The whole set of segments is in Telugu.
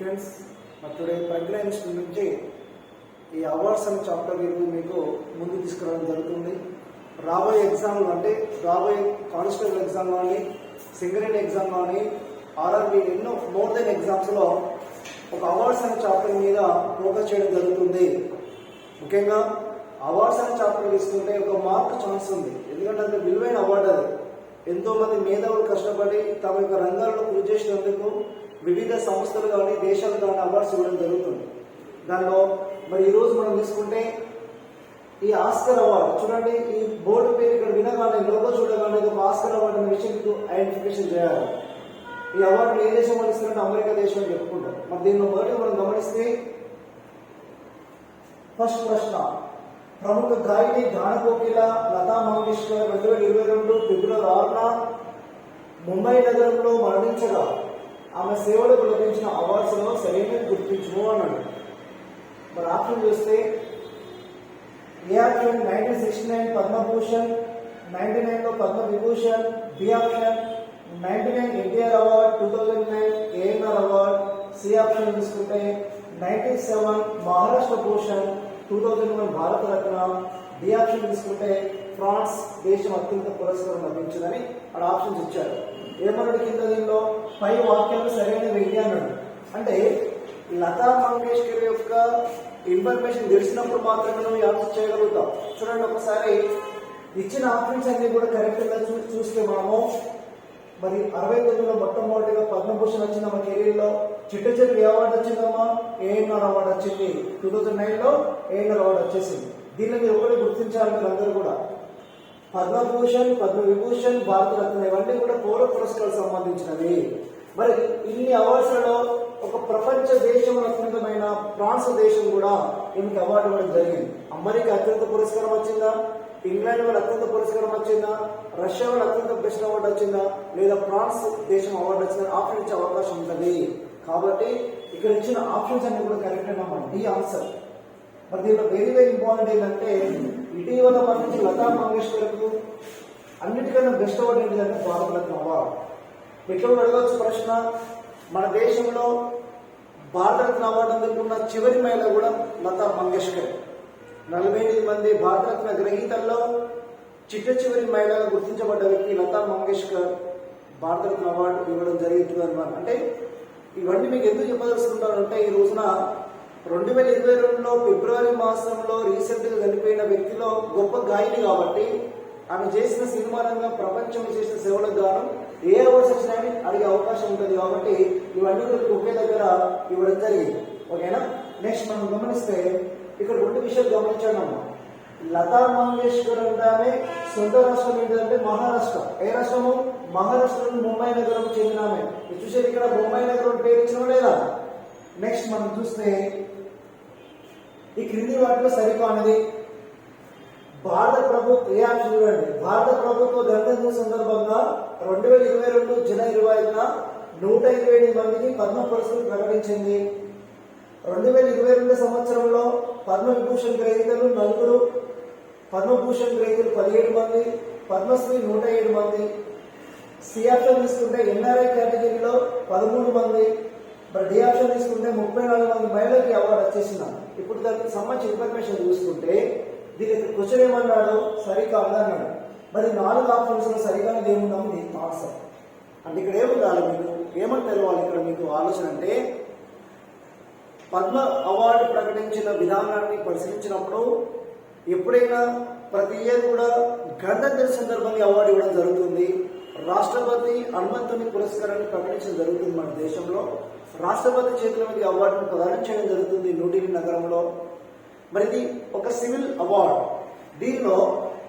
స్టూడెంట్స్ టుడే ప్రజ్ఞ ఇన్స్టిట్యూట్ నుంచి ఈ అవార్డ్స్ అనే చాప్టర్ మీకు ముందు తీసుకురావడం జరుగుతుంది. రాబోయే ఎగ్జామ్లు అంటే రాబోయే కానిస్టేబుల్ ఎగ్జామ్ కానీ సింగరేణి ఎగ్జామ్ కానీ ఆర్ఆర్బీ ఎన్నో మోర్ దెన్ ఎగ్జామ్స్లో ఒక అవార్డ్స్ అనే చాప్టర్ మీద ఫోకస్ చేయడం జరుగుతుంది. ముఖ్యంగా అవార్డ్స్ అనే చాప్టర్ తీసుకుంటే ఒక మార్క్ ఛాన్స్ ఉంది. ఎందుకంటే అంత విలువైన అవార్డు అది. ఎంతోమంది మేధావులు కష్టపడి తమ యొక్క రంగాల్లో కృషి చేసినందుకు వివిధ సంస్థలు కానీ దేశాలు కానీ అవార్డ్స్ ఇవ్వడం జరుగుతుంది. దానిలో మరి ఈరోజు మనం తీసుకుంటే ఈ ఆస్కర్ అవార్డు చూడండి. ఈ బోర్డు పేరు ఇక్కడ వినగానే లోగో చూడగానే ఒక ఆస్కర్ అవార్డు అనే విషయం ఐడెంటిఫికేషన్ చేయాలి. ఈ అవార్డు ఏ దేశం వాళ్ళు ఇస్తారంటే అమెరికా దేశం అని చెప్పుకుంటాం. మరి దీనిలో మొదటి మనం గమనిస్తే ఫస్ట్ ప్రశ్న, ప్రముఖ గాయని గానకోకిల లతా మంగేష్కర్ 2022 ఫిబ్రవరి 6న ముంబై నగరంలో మరణించగా ఆమె సేవలకు లభించిన అవార్డ్స్లో సరైన గుర్తించుము అన్నాడు. మరి ఆప్షన్ చూస్తే ఏ ఆప్షన్ 1969 పద్మభూషణ్, 99లో Padma Vibhushan, B option 99 NTR award, 2009 ANR award, C option తీసుకుంటే 97 మహారాష్ట్ర భూషణ్, 2001 భారత రత్న, డి ఆప్షన్ తీసుకుంటే ఫ్రాన్స్ దేశం అత్యంత పురస్కారం లభించిందని అక్కడ ఆప్షన్స్ ఇచ్చారు. ఏమన్నాడు కింద దీనిలో పై వాక్యాలు సరైన వెయ్యి అన్నాడు. అంటే లతా మంగేష్కర్ యొక్క ఇన్ఫర్మేషన్ తెలిసినప్పుడు మాత్రమే నువ్వు ఆన్సర్ చేయగలుగుతావు. చూడండి ఒకసారి ఇచ్చిన ఆప్షన్స్ అన్ని కూడా కరెక్ట్గా చూస్తే మనము మరి 69లో మొట్టమొదటిగా పద్మభూషణ్ వచ్చింది మన కెరీర్లో. చిట్ట చివరి అవార్డు వచ్చిందమ్మా ఏఎన్ఆర్ అవార్డు వచ్చింది. 2009లో ఏఎన్ఆర్ అవార్డు వచ్చేసింది. దీనిలో మీరు ఒకటి గుర్తించాలి మీరు అందరూ కూడా. పద్మభూషణ్, పద్మ విభూషణ్, భారత రత్న ఇవన్నీ కూడా పౌర పురస్కారాలకు సంబంధించినవి. మరి ఇన్ని అవార్డ్స్లలో ఒక ప్రపంచ దేశంలో అత్యంతమైన ఫ్రాన్స్ దేశం కూడా ఈమెకి అవార్డు ఇవ్వడం జరిగింది. అమెరికా అత్యంత పురస్కారం వచ్చిందా, ఇంగ్లాండ్ వాళ్ళు అత్యంత పురస్కారం వచ్చిందా, రష్యా వాళ్ళు అత్యంత బెస్ట్ అవార్డు వచ్చిందా, లేదా ఫ్రాన్స్ దేశం అవార్డు వచ్చిందా ఆప్షన్ ఇచ్చే అవకాశం ఉంటుంది. కాబట్టి ఇక్కడ ఇచ్చిన ఆప్షన్స్ అన్ని కూడా కరెక్ట్ అన్నమాట. The answer. మరి దీంట్లో వెరీ వెరీ ఇంపార్టెంట్ ఏంటంటే ఇటీవల నుంచి లతా మంగేష్కర్కు అన్నిటికన్నా బెస్ట్ అవార్డు ఏంటంటే భారత రత్న అవార్డు. ఎట్లా అడగవచ్చు ప్రశ్న, మన దేశంలో భారత రత్న అవార్డు అందుకున్న చివరి మహిళ కూడా లతా మంగేష్కర్. 48 మంది భారతరత్న గ్రహీతల్లో చిట్ట చివరి మహిళగా గుర్తించబడ్డ వ్యక్తి లతా మంగేష్కర్ భారతరత్న అవార్డు ఇవ్వడం జరుగుతుంది అన్నమాట. అంటే ఇవన్నీ మీకు ఎందుకు చెప్పదలుచుకుంటానంటే ఈ రోజున 2022లో ఫిబ్రవరి మాసంలో రీసెంట్గా చనిపోయిన వ్యక్తిలో గొప్ప గాయని కాబట్టి ఆమె చేసిన సినిమా రంగం ప్రపంచం చేసిన సేవలకు గాను ఏ అవార్డ్స్ వచ్చినాయని అడిగే అవకాశం ఉంటుంది. కాబట్టి ఇవన్నీ ఒకే దగ్గర ఇవ్వడం జరిగింది. ఓకేనా. నెక్స్ట్ మనం గమనిస్తే ఇక్కడ రెండు విషయాలు గమనించాడమ్మా. లతా మంగేష్కర్ అంటే సొంత రాష్ట్రం ఏంటంటే మహారాష్ట్ర. ఏ రాష్ట్రము? మహారాష్ట్రలో ముంబై నగరం చెందిన ఆమె. చూసేది ఇక్కడ ముంబై నగరం పేరు ఇచ్చిన లేదా. నెక్స్ట్ మనం చూస్తే ఈ క్రింది వాటిలో సరికానిది భారత ప్రభుత్వ ఏ ఆప్షన్ చూడండి. భారత ప్రభుత్వ గణతంత్ర సందర్భంగా 2022 జూలై 25న 128 మందికి పద్మ పురస్కారం ప్రకటించింది. 2022 సంవత్సరంలో పద్మ విభూషణ్ గ్రహీతలు 4, పద్మభూషణ్ గ్రహీతలు 17 మంది, పద్మశ్రీ 107 మంది. సి ఆప్షన్ తీసుకుంటే ఎన్ఆర్ఐ కేటగిరీలో 13 మంది. మరి డి ఆప్షన్ తీసుకుంటే 34 మంది మహిళలకి అవార్డు వచ్చేసింది. ఇప్పుడు దానికి సంబంధించిన ఇన్ఫర్మేషన్ చూసుకుంటే దీనికి క్వశ్చన్ ఏమన్నాడు, సరికాదు అన్నాడు. మరి 4 ఆప్షన్స్ సరికాదు ఏముందాము దీనికి ఆన్సర్. అంటే ఇక్కడ ఏముండాలి మీకు ఏమని తెలవాలి ఇక్కడ మీకు ఆలోచన అంటే పద్మ అవార్డు ప్రకటించిన విధానాన్ని పరిశీలించినప్పుడు ఎప్పుడైనా ప్రతి ఇయర్ కూడా గణతంత్ర సందర్భంగా అవార్డు ఇవ్వడం జరుగుతుంది. రాష్ట్రపతి హనుమంతుని పురస్కారాన్ని ప్రకటించడం జరుగుతుంది. మన దేశంలో రాష్ట్రపతి చేతుల మీద అవార్డును ప్రదానం చేయడం జరుగుతుంది న్యూఢిల్లీ నగరంలో. మరి ఇది ఒక సివిల్ అవార్డు. దీనిలో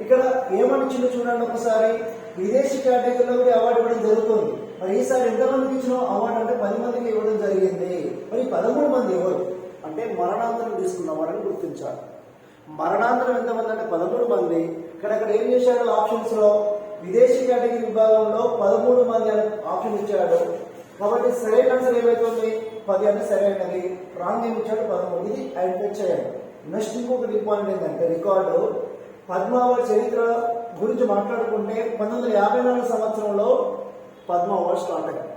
ఇక్కడ ఏమని చిన్న చూడండి ఒకసారి విదేశీ కేటగిరీలో కూడా అవార్డు ఇవ్వడం జరుగుతుంది. మరి ఈసారి ఎంతమందికి ఇచ్చిన అవార్డు అంటే 10 మందికి ఇవ్వడం జరిగింది. మరి 13 మంది ఎవరు అంటే మరణాంతరం తీసుకున్న వాడని గుర్తించాలి. మరణాంతరం ఎంతమంది అంటే 13 మంది. ఇక్కడ ఏం చేశాడు ఆప్షన్స్ లో విదేశీ కేటగిరీ విభాగంలో 13 మంది అని ఆప్షన్ ఇచ్చాడు. కాబట్టి సరైన ఆన్సర్ ఏమైతుంది 10 అంటే సరైనది. రాంగ్ ఏమి ఇచ్చాడు 13. ఇది ఐడెంటిఫై చేయండి. నెక్స్ట్ ఇంకొకటి ఇంపార్టెంట్ ఏంటంటే రికార్డు పద్మ అవార్డు చరిత్ర గురించి మాట్లాడుకుంటే 1954 సంవత్సరంలో పద్మ అవార్డు స్టార్ట్ అయ్యాయి.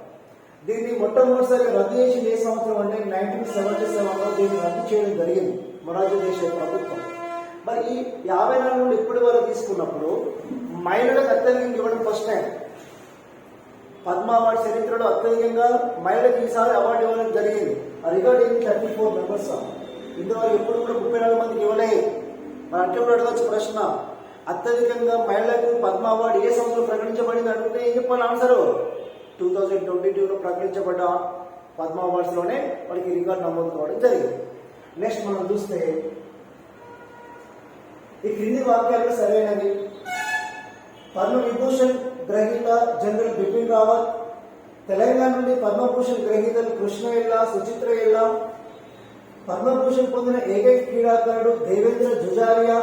దీన్ని మొట్టమొదటిసారి రద్దు చేసింది ఏ సంవత్సరం అంటే 1977లో దీన్ని రద్దు చేయడం జరిగింది మొరార్జీ దేశాయ్ ప్రభుత్వం. మరి ఈ 54 నుండి ఇప్పటి వరకు తీసుకున్నప్పుడు మహిళలకు అత్యధికంగా ఇవ్వడం ఫస్ట్ టైం. పద్మ అవార్డు చరిత్రలో అత్యధికంగా మహిళలకు ఈసారి అవార్డు ఇవ్వడం జరిగింది. ఆ రికార్డ్ ఏంటి 34 మెంబర్స్. ఇంతవరకు ఎప్పుడు కూడా 34 మందికి ఇవ్వలేదు. మరి అంటే కూడా అడగచ్చు ప్రశ్న, అత్యధికంగా మహిళలకు పద్మ అవార్డు ఏ సంవత్సరం ప్రకటించబడింది అడిగితే ఏం చెప్పాలి ఆన్సరు? 2022లో ప్రకటించబడ్డ పద్మ అవార్డ్స్ లోనే వాళ్ళకి రికార్డు నమోదు కావడం జరిగింది. నెక్స్ట్ మనం చూస్తే ఈ క్రింది వాక్యాలు సరైనవి. పద్మ విభూషణ్ గ్రహీత జనరల్ బిపిన్ రావత్, తెలంగాణ నుండి పద్మభూషణ్ గ్రహీతలు కృష్ణ ఎల్లా, సుచిత్ర ఎల్లా, పద్మభూషణ్ పొందిన ఏకైక క్రీడాకారుడు దేవేంద్ర జుజారియా,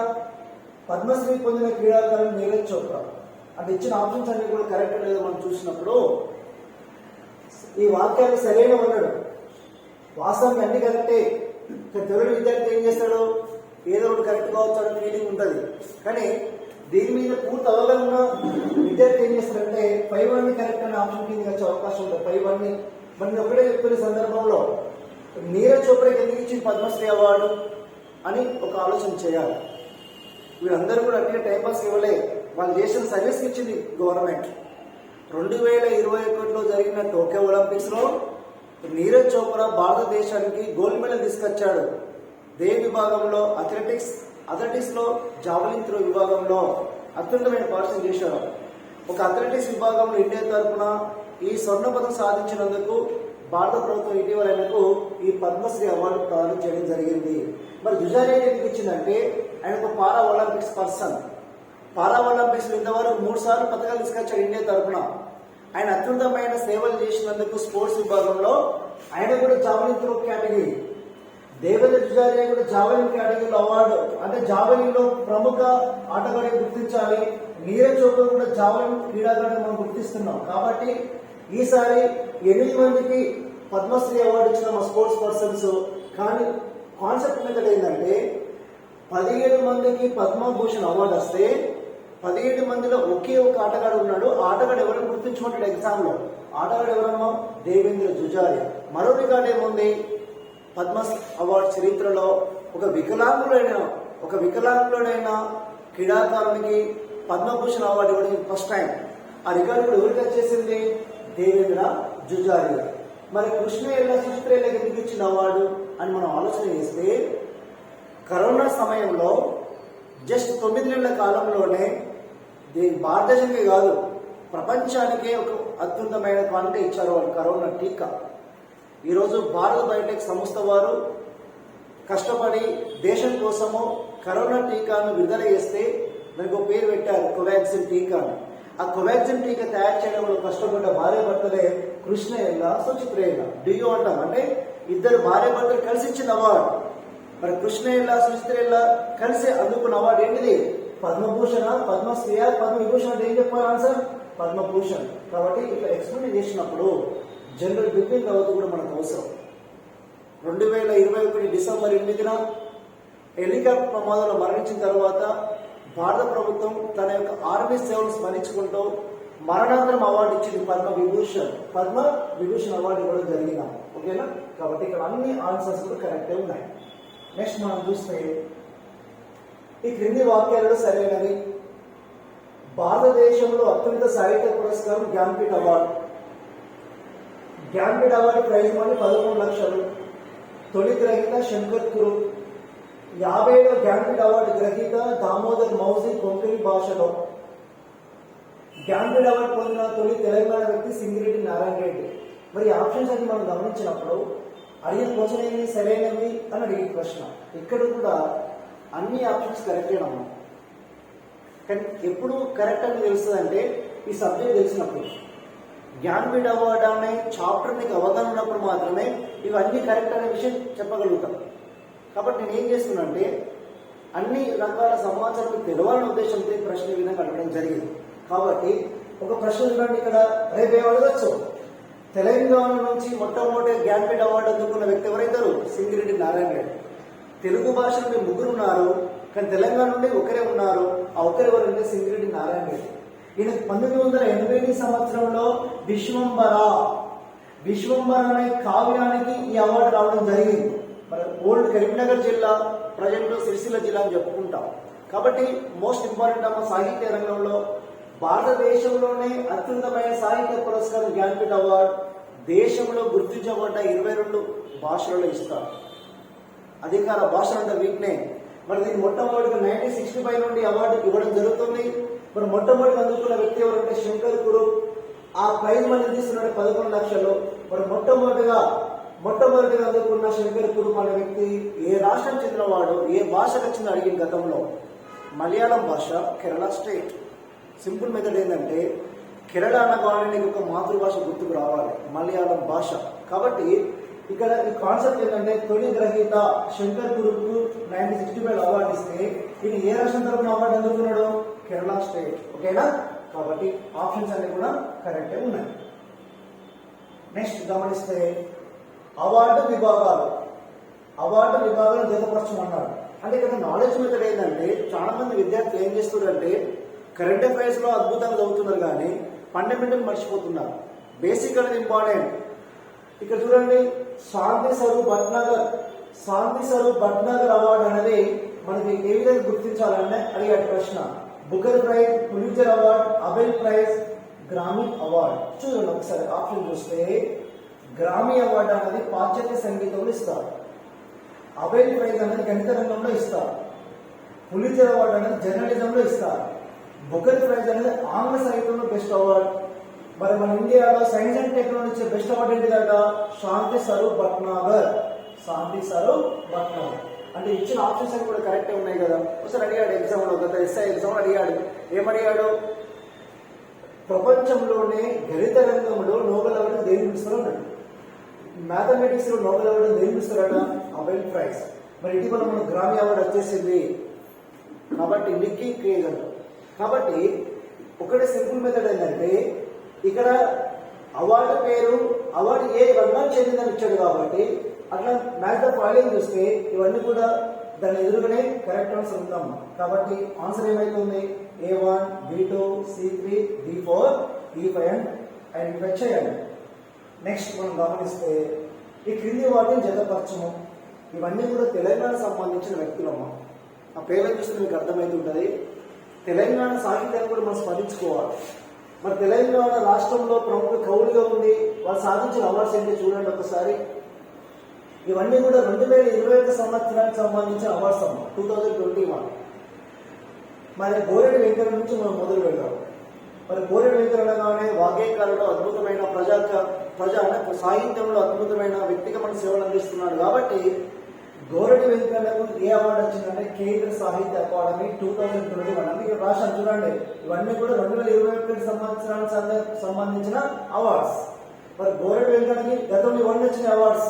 పద్మశ్రీ పొందిన క్రీడాకారుడు నీరజ్ చోప్రా. అంటే ఇచ్చిన ఆప్షన్స్ అన్ని కూడా కరెక్ట్ లేదో మనం చూసినప్పుడు ఈ వాక్యాలు సరైన ఉన్నాడు. వాస్తవానికి అన్ని కరెక్టే. తెలుగు విద్యార్థి ఏం చేస్తాడు, ఏదో ఒకటి కరెక్ట్ కావచ్చు అనే ఫీలింగ్ ఉంటుంది. కానీ దీని మీద పూర్తి అవగాహన ఉన్న విద్యార్థి ఏం చేస్తారంటే 5-1 కరెక్ట్ అనే ఆప్షన్ కింద వచ్చే అవకాశం ఉంటుంది. 5-1 మరి ఒకటే చెప్తున్న సందర్భంలో నీరజ్ చోప్రాకి ఎందుకు ఇచ్చింది పద్మశ్రీ అవార్డు అని ఒక ఆలోచన చేయాలి. వీళ్ళందరూ కూడా అట్లా టైంపాస్ ఇవ్వలే, వాళ్ళు చేసిన సర్వీస్కి ఇచ్చింది గవర్నమెంట్. 2021లో జరిగిన టోక్యో ఒలింపిక్స్ లో నీరజ్ చోప్రా భారతదేశానికి గోల్డ్ మెడల్ తీసుకొచ్చాడు. దే విభాగంలో అథ్లెటిక్స్ లో జావలిన్ త్రో విభాగంలో అత్యున్నతమైన ప్రదర్శన చేశారు. ఒక అథ్లెటిక్స్ విభాగంలో ఇండియా తరఫున ఈ స్వర్ణ పథకం సాధించినందుకు భారత ప్రభుత్వం ఇటీవల ఆయనకు ఈ పద్మశ్రీ అవార్డు ప్రదానం చేయడం జరిగింది. మరి జుజారియా ఎందుకు ఇచ్చిందంటే ఆయన ఒక పారా ఒలింపిక్స్ పర్సన్. పారా ఒలింపిక్స్ ఇంతవరకు 3 సార్లు పథకాలు తీసుకొచ్చాడు ఇండియా తరఫున. ఆయన అత్యున్నతమైన సేవలు చేసినందుకు స్పోర్ట్స్ విభాగంలో ఆయన కూడా జావలిన్ త్రో కేటగిరీ, దేవేంద్ర జుజారియా కూడా జావలిన్ కేటగిరీలో అవార్డు. అంటే జావలిన్ లో ప్రముఖ ఆటగాడిని గుర్తించాలి. నీరజ్ చోప్రా కూడా జావలిన్ క్రీడాకారుని మనం గుర్తిస్తున్నాం. కాబట్టి ఈసారి 8 మందికి పద్మశ్రీ అవార్డు ఇచ్చిన మా స్పోర్ట్స్ పర్సన్స్. కానీ కాన్సెప్ట్ మీద ఏంటంటే 17 మందికి పద్మభూషణ్ అవార్డు వస్తే 17 మందిలో ఒకే ఒక ఆటగాడు ఉన్నాడు. ఆటగాడు ఎవరైనా గుర్తించుకుంటాడు ఎగ్జామ్ లో. ఆటగాడు ఎవరమ్మా? దేవేంద్ర జుజారియా. మరో రికార్డు ఏముంది? పద్మ అవార్డు చరిత్రలో ఒక వికలాంగుడైన క్రీడాకారునికి పద్మభూషణ్ అవార్డు ఇవ్వడం ఫస్ట్ టైం. ఆ రికార్డు కూడా ఎవరికి వచ్చేసింది? దేవేంద్ర జుజారియా. మరి కృష్ణ ఎల్లా, సుచిత్ర ఎల్లాకి ఎందుకు ఇచ్చిన అవార్డు అని మనం ఆలోచన చేస్తే కరోనా సమయంలో జస్ట్ 9 నెలల కాలంలోనే భారతదేశానికి కాదు ప్రపంచానికే ఒక అద్భుతమైన కానుక ఇచ్చారు వాళ్ళు, కరోనా టీకా. ఈరోజు భారత్ బయోటెక్ సంస్థ వారు కష్టపడి దేశం కోసము కరోనా టీకాను విడుదల చేస్తే దానికి ఒక పేరు పెట్టారు, కోవాక్సిన్ టీకా. ఆ కోవాక్సిన్ టీకా తయారు చేయడంలో కష్టపడ్డ భార్య భర్తలే కృష్ణ ఎల్లా, సుచిత్ర ఎల్లా. డియో అంటాం అంటే ఇద్దరు భార్య భర్తలు కలిసి ఇచ్చిన అవార్డు. మరి కృష్ణ ఎల్లా, సుచిత్ర ఎల్లా కలిసి అందుకున్న అవార్డు ఏంటిది? పద్మభూషణ, పద్మశ్రీయ, పద్మవిభూషణ్ అంటే ఏం చెప్పాలి ఆన్సర్? పద్మభూషణ్. కాబట్టి ఇట్లా ఎక్స్ప్లెయిన్ చేసినప్పుడు జనరల్ బిపిన్ రావత్ కూడా మనకు అవసరం. 2021 డిసెంబర్ 8న హెలికాప్టర్ ప్రమాదంలో మరణించిన తర్వాత భారత ప్రభుత్వం తన యొక్క ఆర్మీ సేవలు స్మరించుకుంటూ మరణాంతరం అవార్డు ఇచ్చింది పద్మ విభూషణ్ అవార్డు ఇవ్వడం జరిగింది. ఓకేనా? కాబట్టి ఇక్కడ అన్ని ఆన్సర్స్ కూడా కరెక్టే ఉన్నాయి. నెక్స్ట్ మనం చూస్తే ఈ క్రింది వాక్యాలలో సరైనవి. భారతదేశంలో అత్యున్నత సాహిత్య పురస్కారం Jnanpith award. Jnanpith award prize money 13 లక్షలు. తొలి గ్రహీత శంకర్ కురు. 50వ జ్ఞాన్పీఠ్ అవార్డు గ్రహీత దామోదర్ మౌజీ కొంకణి భాషలో. జ్ఞాన్పీఠ్ అవార్డు పొందిన తొలి తెలంగాణ వ్యక్తి సింగిరెడ్డి నారాయణ రెడ్డి. మరి ఆప్షన్స్ అన్ని మనం గమనించినప్పుడు అడిగిన క్వశ్చన్ ఏమి సరైనవి అని అడిగే ప్రశ్న. ఇక్కడ కూడా అన్ని ఆప్షన్స్ కరెక్టేనమ్మా. కానీ ఎప్పుడు కరెక్ట్ అని తెలుస్తుంది అంటే ఈ సబ్జెక్ట్ తెలిసినప్పుడు. జ్ఞాన్పీఠ్ అవార్డు అనే చాప్టర్ మీకు అవగాహన ఉన్నప్పుడు మాత్రమే ఇవన్నీ కరెక్ట్ అనే విషయం చెప్పగలుగుతాం. కాబట్టి నేను ఏం చేస్తున్నా అంటే అన్ని రకాల సమాచారం తెలవాలనే ఉద్దేశంతో ఈ ప్రశ్న ఈ విధంగా అడగడం జరిగింది. కాబట్టి ఒక ప్రశ్న చూడండి, ఇక్కడ రేపు అడగచ్చు. తెలంగాణ నుంచి మొట్టమొదటి జ్ఞాన్పీఠ్ అవార్డు అందుకున్న వ్యక్తి ఎవరైతారు? సింగిరెడ్డి నారాయణ రెడ్డి. తెలుగు భాష నుండి 3 ఉన్నారు, కానీ తెలంగాణ నుండి ఒకరే ఉన్నారు. ఆ ఒకరెవరంటే సింగిరెడ్డి నారాయణ రెడ్డి. ఈయన 1980 సంవత్సరంలో విశ్వంబర విశ్వంబర అనే కావ్యానికి ఈ అవార్డు రావడం జరిగింది. మరి ఓల్డ్ కరీంనగర్ జిల్లా, ప్రజెంట్ సిరిసిల్ల జిల్లా అని చెప్పుకుంటాం. కాబట్టి మోస్ట్ ఇంపార్టెంట్ అమ్మ సాహిత్య రంగంలో భారతదేశంలోనే అత్యున్నతమైన సాహిత్య పురస్కారం జ్ఞానపీఠ అవార్డు దేశంలో గుర్తించబడ్డ 22 భాషలలో ఇస్తారు. అధికార భాషలు అంటే వీటినే. మరి దీన్ని మొట్టమొదటిగా 1965 నుండి అవార్డు ఇవ్వడం జరుగుతుంది. మరి మొట్టమొదటి అందుకున్న వ్యక్తి ఎవరంటే శంకర్ కురుప్. ఆ ప్రైజ్ మనీ తీసుకున్నాడు 11 లక్షలు. మరి మొట్టమొదటిగా అందుకున్న శంకర్ కురుప్ అనే వ్యక్తి ఏ రాష్ట్రం చెందినవాడు, ఏ భాషకు వచ్చిందో అడిగిన గతంలో మలయాళం భాష, కేరళ స్టేట్. సింపుల్ మెథడ్ ఏంటంటే కేరళ అనగానే నీకు ఒక మాతృభాష గుర్తుకు రావాలి, మలయాళం భాష. కాబట్టి ఇక్కడ ఈ కాన్సెప్ట్ ఏంటంటే తొలి గ్రహీత శంకర్ కురుప్ 1965 అవార్డు ఇస్తే ఈయన ఏ రాష్ట్రం తరఫున అవార్డు అందుకున్నాడు? కేరళ స్టేట్. ఓకేనా? కాబట్టి ఆప్షన్స్ అన్ని కూడా కరెక్టే ఉన్నాయి. నెక్స్ట్ గమనిస్తే అవార్డు విభాగాలు జతపరచమన్నాడు. అంటే ఇక్కడ నాలెడ్జ్ మెథడ్ ఏంటంటే చాలా మంది విద్యార్థులు ఏం చేస్తున్నారంటే కరెంట్ అఫైర్స్ లో అద్భుతంగా చదువుతున్నారు కానీ ఫండమెంటల్ మర్చిపోతున్నారు. బేసిక్ అనేది ఇంపార్టెంట్. ఇక్కడ చూడండి, శాంతి స్వరూప్ భట్నాగర్ అవార్డు అనేది మనకి ఏ విధంగా గుర్తించాలంటే అడిగాడు ప్రశ్న. Booker prize, Pulitzer award, Abel prize, Grammy award. చూడండి ఒకసారి ఆప్షన్ చూస్తే గ్రామీ అవార్డు అనేది పాశ్చాత్య సంగీతంలో ఇస్తారు, అబెల్ ప్రైజ్ అనేది గణిత రంగంలో ఇస్తారు, పులిట్జర్ అవార్డు అనేది జర్నలిజంలో ఇస్తారు, బుకర్ ప్రైజ్ అనేది ఆంగ్ల సాహిత్యంలో బెస్ట్ అవార్డు. మరి మన ఇండియాలో science and technology best award ఏంటిదట? శాంతి స్వరూప్ భట్నాగర్. అంటే ఇచ్చిన ఆప్షన్స్ అన్ని కూడా కరెక్టే ఉన్నాయి కదా. ఒకసారి అడిగాడు ఎగ్జామ్లో, గత ఎస్ఐ ఎగ్జామ్ అడిగాడు. ఏమడిగాడు? ప్రపంచంలోనే గణిత రంగంలో నోబెల్ అవార్డు దేని పిలుస్తారన్నాడు. మ్యాథమెటిక్స్ లో నోబెల్ అవార్డు దేని పిలుస్తారట? Abel prize. మరి ఇటీవల మన గ్రామీ అవార్డు వచ్చేసింది కాబట్టి నిక్కీ క్రేజ్ అంట. కాబట్టి ఒకటే సింపుల్ మెథడ్ ఏంటంటే ఇక్కడ అవార్డు పేరు, అవార్డు ఏ రంగానికి చెందిందని ఇచ్చాడు కాబట్టి అట్లా మ్యాచ్ ద ఫాలోయింగ్ చూస్తే ఇవన్నీ కూడా దాని ఎదురుగానే కరెక్ట్ ఆన్సర్ ఉందాం. కాబట్టి ఆన్సర్ ఏమైతుంది? A1, B2, C3, D4, D5 identify చేయాలి. నెక్స్ట్ మనం గమనిస్తే ఈ క్రింది వాటిని జతపరచము. ఇవన్నీ కూడా తెలంగాణ సంబంధించిన వ్యక్తులమ్మ. ఆ పేర్లను చూస్తే మీకు అర్థమవుతుంటుంది. తెలంగాణ సాహిత్యాన్ని కూడా మనం స్మరించుకోవాలి. మరి తెలంగాణ రాష్ట్రంలో ప్రముఖ కవులుగా ఉండి వాళ్ళు సాధించిన అవార్డ్స్ ఏంటి చూడండి ఒకసారి. ఇవన్నీ కూడా 2021 సంవత్సరానికి సంబంధించిన అవార్డ్స్ అమ్మ. 2021. మరి బోరెడ్డి వెంకట నుంచి మనం మొదలు పెడతాం. మరి బోరెడ్డి వెంకట అనగానే వాగ్గేయకారుడు, అద్భుతమైన సాహిత్యంలో అద్భుతమైన వ్యక్తిగత సేవలు అందిస్తున్నాడు కాబట్టి గోరెడ్డి వెంకటకు ఏ అవార్డు వచ్చిందంటే కేంద్ర సాహిత్య అకాడమీ 2021. అందుకే రాష్ట్రం చూడండి ఇవన్నీ కూడా 2021 సంవత్సరానికి సంబంధించిన అవార్డ్స్. మరి గోరెడ్డి వెంకటకి గతంలో ఇవన్నీ వచ్చిన అవార్డ్స్.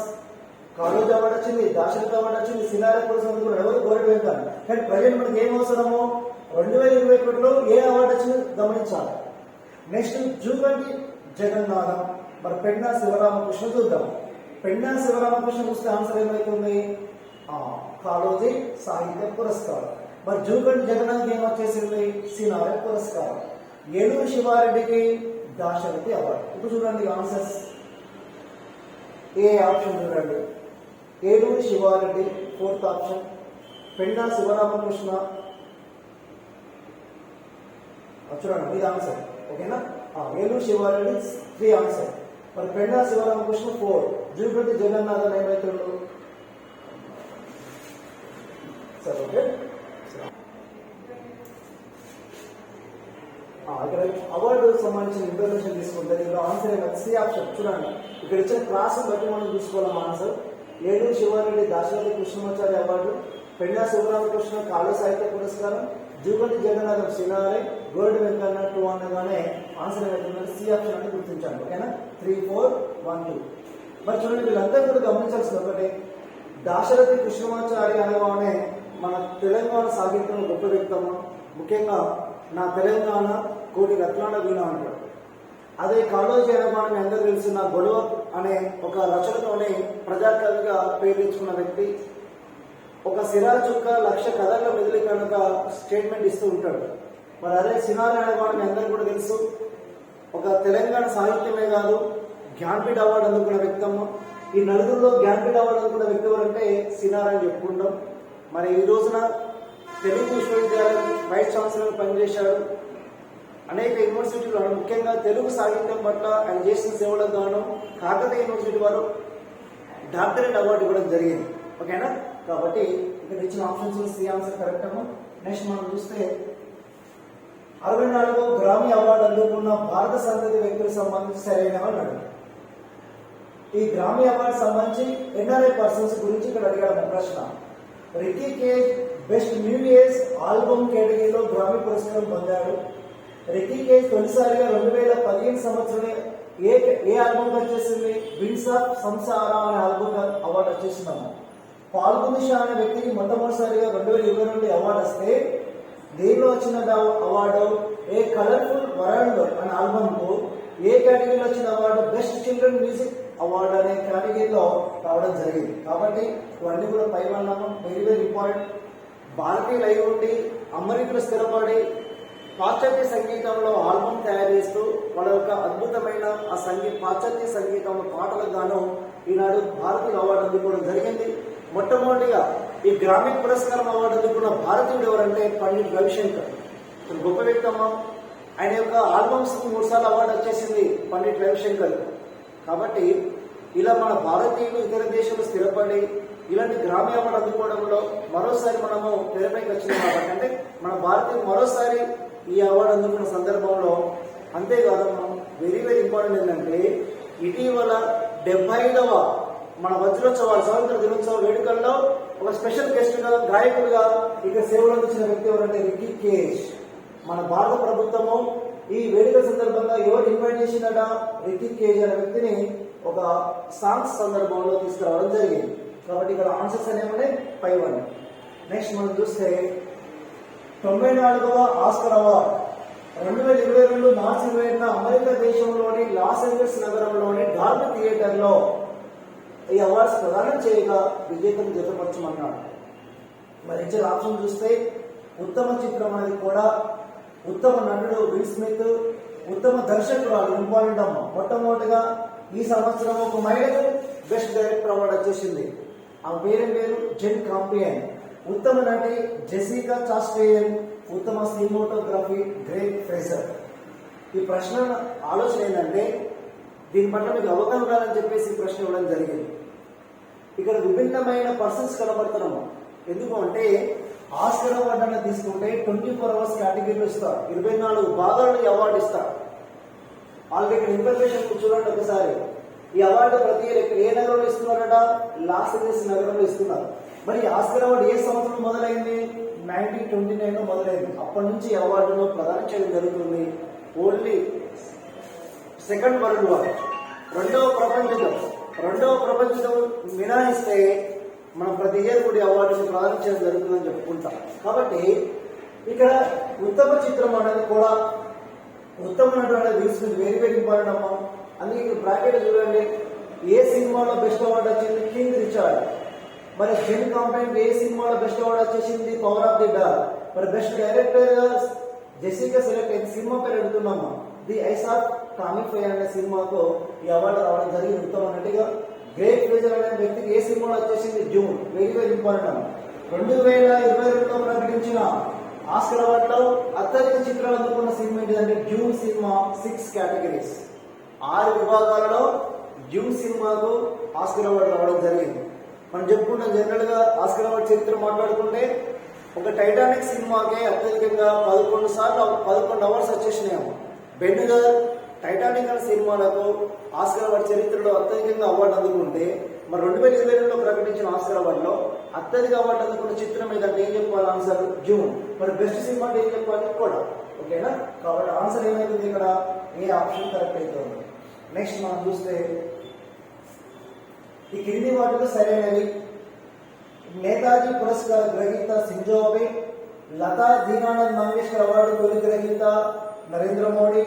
కాలేజ్ అవార్డు వచ్చింది, దాశరథి అవార్డు వచ్చింది, సినారె పురస్కారం కూడా ఎవరు? గోరెడ్డి వెంకట. కానీ ప్రజెంట్ మనకి ఏం అవసరము? 2021లో ఏ అవార్డు వచ్చింది గమనించాలి. నెక్స్ట్ జూకంటి జగన్నాథం. మరి పెన్నా శివరామకృష్ణ చూద్దాం. పెన్నా శివరామకృష్ణ చూస్తే ఆన్సర్ ఏమవుతుంది? కాళోజీ సాహిత్య పురస్కారం. మరి జూకంటి జగన్నాథ్ ఏం వచ్చేసింది? సినారె పురస్కారం. ఏలూరు శివారెడ్డికి దాశరథి అవార్డు. ఇప్పుడు చూడండి ఆన్సర్స్. ఏ ఆప్షన్ చూడండి, ఏలూరు శివారెడ్డి 4th ఆప్షన్, పెన్నా శివరామకృష్ణ చూడండి ఇది ఆన్సర్. ఓకేనా? ఏలూరు శివారెడ్డి 3 ఆన్సర్. మరి పెన్నా శివరామకృష్ణ 4, జూకంటి జగన్నాథన్ ఏమైతుండు? సరే ఓకే. ఇక్కడ అవార్డు సంబంధించిన ఇన్ఫర్మేషన్ తీసుకుంటే దీనిలో ఆన్సర్ ఏమైనా సి ఆప్షన్ చూడండి. ఇక్కడ ఇచ్చిన క్లాస్ బట్టి మనం చూసుకోవాలి ఆన్సర్. ఏలూరు శివారెడ్డి దాశరథి కృష్ణమాచార్య అవార్డు, పెన్నా శివరామకృష్ణ కాళీ సాహిత్య పురస్కారం, జూకంటి జగన్నాథం సినారె, గోరెడ్డి వెంకన్న 2 అనగానే ఆన్సర్ ఏమైతుందంటే సి ఆప్షన్ అంటే గుర్తించండి. ఓకేనా? 3, 4, 1, 2. మరి చూడండి వీళ్ళందరూ కూడా గమనించాల్సింది ఒకటి, దాశరథి కృష్ణమాచార్య అనగానే మన తెలంగాణ సాహిత్యంలో గొప్ప వ్యక్తము. ముఖ్యంగా నా తెలంగాణ కోటి రత్నాల వీణ అంటారు. అదే కాళోజీ అనగానే మీ అందరూ తెలిసిన గొడవ అనే ఒక రచనతోనే ప్రజాకవిగా పేరు తెచ్చుకున్న వ్యక్తి. ఒక సిరాజ్ చుక్క 1,00,000 కథల మెదిలి కనుక స్టేట్మెంట్ ఇస్తూ ఉంటాడు. మరి అదే సినారె అనగానే మీ అందరూ కూడా తెలుసు, ఒక తెలంగాణ సాహిత్యమే కాదు జ్ఞానపీఠ అవార్డు అందుకున్న వ్యక్తి అమ్మ. ఈ నలుగురిలో జ్ఞానపీఠ అవార్డు అందుకున్న వ్యక్తి ఎవరంటే సినార్ అని చెప్పుకుంటాం. మరి ఈ రోజున తెలుగు విశ్వవిద్యాలయం వైస్ ఛాన్సలర్ పనిచేశాడు. అనేక యూనివర్సిటీలు ముఖ్యంగా తెలుగు సాహిత్యం పట్ల ఆయన చేసిన సేవలకు గాను కాకతీయ యూనివర్సిటీ వారు డాక్టరేట్ అవార్డు ఇవ్వడం జరిగింది. ఓకేనా? కాబట్టి ఇక్కడ ఇచ్చిన ఆప్షన్స్ సి ఆన్సర్ కరెక్ట్ అమ్మా. నెక్స్ట్ మనం చూస్తే 64వ గ్రామీ అవార్డు అందుకున్న భారత సంతతి వ్యక్తులకు సంబంధించి సరైన అన్నాడు. ఈ గ్రామీ అవార్డు సంబంధించి ఎన్ఆర్ఐ పర్సన్స్ గురించి ఇక్కడ అడిగాడు ప్రశ్న. Ricky Kej best new age album కేటగిరీలో గ్రామీ పురస్కారం పొందాడు. రికీ కేజ్ తొలిసారిగా 2015 సంవత్సరం ఏ ఆల్బమ్ వచ్చేసింది? విన్స్ ఆఫ్ సంసారా అనే ఆల్బమ్ అవార్డు వచ్చేసిందమ్మా. పాల్గునిషా అనే వ్యక్తికి మొట్టమొదటిసారిగా 2022 అవార్డు వస్తే దేనిలో వచ్చిన అవార్డు? ఏ కలర్ఫుల్ వరల్డ్ అనే ఆల్బమ్ కు ఏ కేటగిరీలో వచ్చిన award? Best children music award అనే కేటగిరీలో రావడం జరిగింది. కాబట్టి ఇవన్నీ కూడా పై వల్ల వెరీ వెరీ ఇంపార్టెంట్. భారతీయులు అయి ఉండి అమెరికలో స్థిరపడి పాశ్చాత్య సంగీతంలో ఆల్బమ్ తయారు చేస్తూ వాళ్ళ యొక్క అద్భుతమైన ఆ పాశ్చాత్య సంగీతంలో పాటలకు గాను ఈనాడు భారతీయుల అవార్డు అందుకోవడం జరిగింది. మొట్టమొదటిగా ఈ గ్రామీ పురస్కారం అవార్డు అందుకున్న భారతీయుడు ఎవరంటే పండిట్ రవిశంకర్. గొప్ప వ్యక్తి అమ్మ. ఆయన యొక్క ఆల్బమ్స్ 3 సార్లు అవార్డు వచ్చేసింది పండిట్ రవిశంకర్. కాబట్టి ఇలా మన భారతీయులు ఇతర దేశాలు స్థిరపడి ఇలాంటి గ్రామీ అవార్డు అందుకోవడంలో మరోసారి మనము తెరపైకి వచ్చింది. కాబట్టి అంటే మన భారతీయులు మరోసారి ఈ అవార్డు అందుకున్న సందర్భంలో అంతేకాదమ్మా వెరీ వెరీ ఇంపార్టెంట్ ఏంటంటే ఇటీవల 75వ మన వజ్రోత్సవాలు స్వాతంత్ర దినోత్సవ వేడుకల్లో ఒక స్పెషల్ గెస్ట్ గా గాయకుడిగా ఇక్కడ సేవలు అందించిన వ్యక్తి ఎవరంటే రికీ కేజ్. మన భారత ప్రభుత్వము ఈ వేడుక సందర్భంగా ఎవరు ఇన్వైట్ చేసిందట? రికీ కేజ్ అనే వ్యక్తిని ఒక సాంగ్స్ సందర్భంలో తీసుకురావడం జరిగింది. కాబట్టి ఇక్కడ ఆన్సర్స్ అనేవి పై వన్. నెక్స్ట్ మనం చూస్తే 94వ ఆస్కర్ అవార్డు 2022 మార్చి 20న అమెరికా దేశంలోని లాస్ ఏంజల్స్ నగరంలోని డాల్బీ థియేటర్ లో ఈ అవార్డ్స్ ప్రదానం చేయగా విజేతను జతపరచమన్నాడు. మరి ఇచ్చిన ఆప్షన్ చూస్తే ఉత్తమ చిత్రం అనేది కూడా ఉత్తమ నటుడు విల్ స్మిత్, ఉత్తమ దర్శకురాలు ఇంపార్టెంట్ అమ్మ. మొట్టమొదటిగా ఈ సంవత్సరం ఒక మహిళకు బెస్ట్ డైరెక్టర్ అవార్డు వచ్చేసింది. ఆ పేరు జెన్ కాంపియన్. ఉత్తమ నటి జెసికా చాస్టేయన్, ఉత్తమ సినిమాటోగ్రఫీ గ్రేగ్ ఫ్రేజర్. ఈ ప్రశ్న ఆలోచన ఏంటంటే దీని పట్ల మీకు అవగాహన ఉండాలని చెప్పేసి ప్రశ్న ఇవ్వడం జరిగింది. ఇక్కడ విభిన్నమైన పర్సన్స్ కనబడుతున్నాము. ఎందుకు అంటే ఆస్కర్ అవార్డు అనేది తీసుకుంటే 24 అవర్స్ కేటగిరీలో ఇస్తారు, 24 భాగాలు అవార్డు ఇస్తారు. వాళ్ళకి ఇక్కడ ఇన్ఫర్మేషన్ చూడండి ఒకసారి. ఈ అవార్డు ప్రతి ఏ నగరంలో ఇస్తున్నారట? లాస్ ఏంజల్స్ నగరంలో ఇస్తున్నారు. మరి ఆస్కర్ అవార్డు ఏ సంవత్సరం మొదలైంది? 1929 మొదలైంది. అప్పటి నుంచి ఈ అవార్డును ప్రదానం చేయడం జరుగుతుంది. ఓన్లీ సెకండ్ వరల్డ్ వార్, రెండవ ప్రపంచ యుద్ధం మినహాయిస్తే మనం ప్రతి ఇయర్ కూడా అవార్డుని ప్రదానం చేయడం జరుగుతుందని చెప్పుకుంటాం. కాబట్టి ఇక్కడ ఉత్తమ చిత్రం అనేది కూడా ఉత్తమ నటుడు అనేది తీసుకుంది. వెరీ వెరీ ఇంపార్టెంట్ అమ్మా. అందుకే ఇక్కడ బ్రాకెట్ చూడండి. ఏ సినిమాలో బెస్ట్ అవార్డు వచ్చింది? King Richard. మరి జెన్ కాంపెన్ ఏ సినిమాలో బెస్ట్ అవార్డు వచ్చేసింది? Power of the dog. మరి బెస్ట్ డైరెక్టర్ గా జెసికా సెలెక్ట్ అయింది. సినిమా పేరు అడుగుతున్నామా? The eyes of Tammy Faye అనే సినిమాకు ఈ అవార్డు రావడం జరిగింది ఉత్తమ నటిగా. గ్రేగ్ ఫ్రేజర్ అనే వ్యక్తికి ఏ సినిమాలో వచ్చేసింది? జూన్. వెరీ వెరీ ఇంపార్టెంట్ అమ్మా. 2022లో ప్రకటించిన ఆస్కర్ అవార్డులో అత్యధిక చిత్రాలు అందుకున్న సినిమా ఏంటంటే జూన్ సినిమా. 6 కేటగిరీస్, 6 విభాగాలలో జూన్ సినిమాకు ఆస్కర్ అవార్డు రావడం జరిగింది. మనం చెప్పుకుంటాం జనరల్ గా ఆస్కర్ అవార్డు చరిత్ర మాట్లాడుకుంటే ఒక టైటానిక్ సినిమాకే అత్యధికంగా 11 అవార్డ్స్ వచ్చేసినాయేమో. బెన్ హర్, టైటానిక్ అనే సినిమాలకు ఆస్కర్ అవార్డు చరిత్రలో అత్యధికంగా అవార్డు అందుకుంటే మరి 2022లో ప్రకటించిన ఆస్కర్ అవార్డులో అత్యధిక అవార్డు అందుకున్న చిత్రం ఏదంటే ఏం చెప్పాలి? Answer June. మరి బెస్ట్ సినిమా అంటే ఏం చెప్పాలి? కూడా. ఓకేనా? కాబట్టి ఆన్సర్ ఏమైతుంది ఇక్కడ? ఏ ఆప్షన్ కరెక్ట్ అవుతుంది. నెక్స్ట్ మనం చూస్తే ఈ కింది వాటిలో సరైనవి. నేతాజీ పురస్కార గ్రహీత సింజోబే, లతా దీనానంద్ మంగేష్కర్ అవార్డు తొలి గ్రహీత Narendra Modi,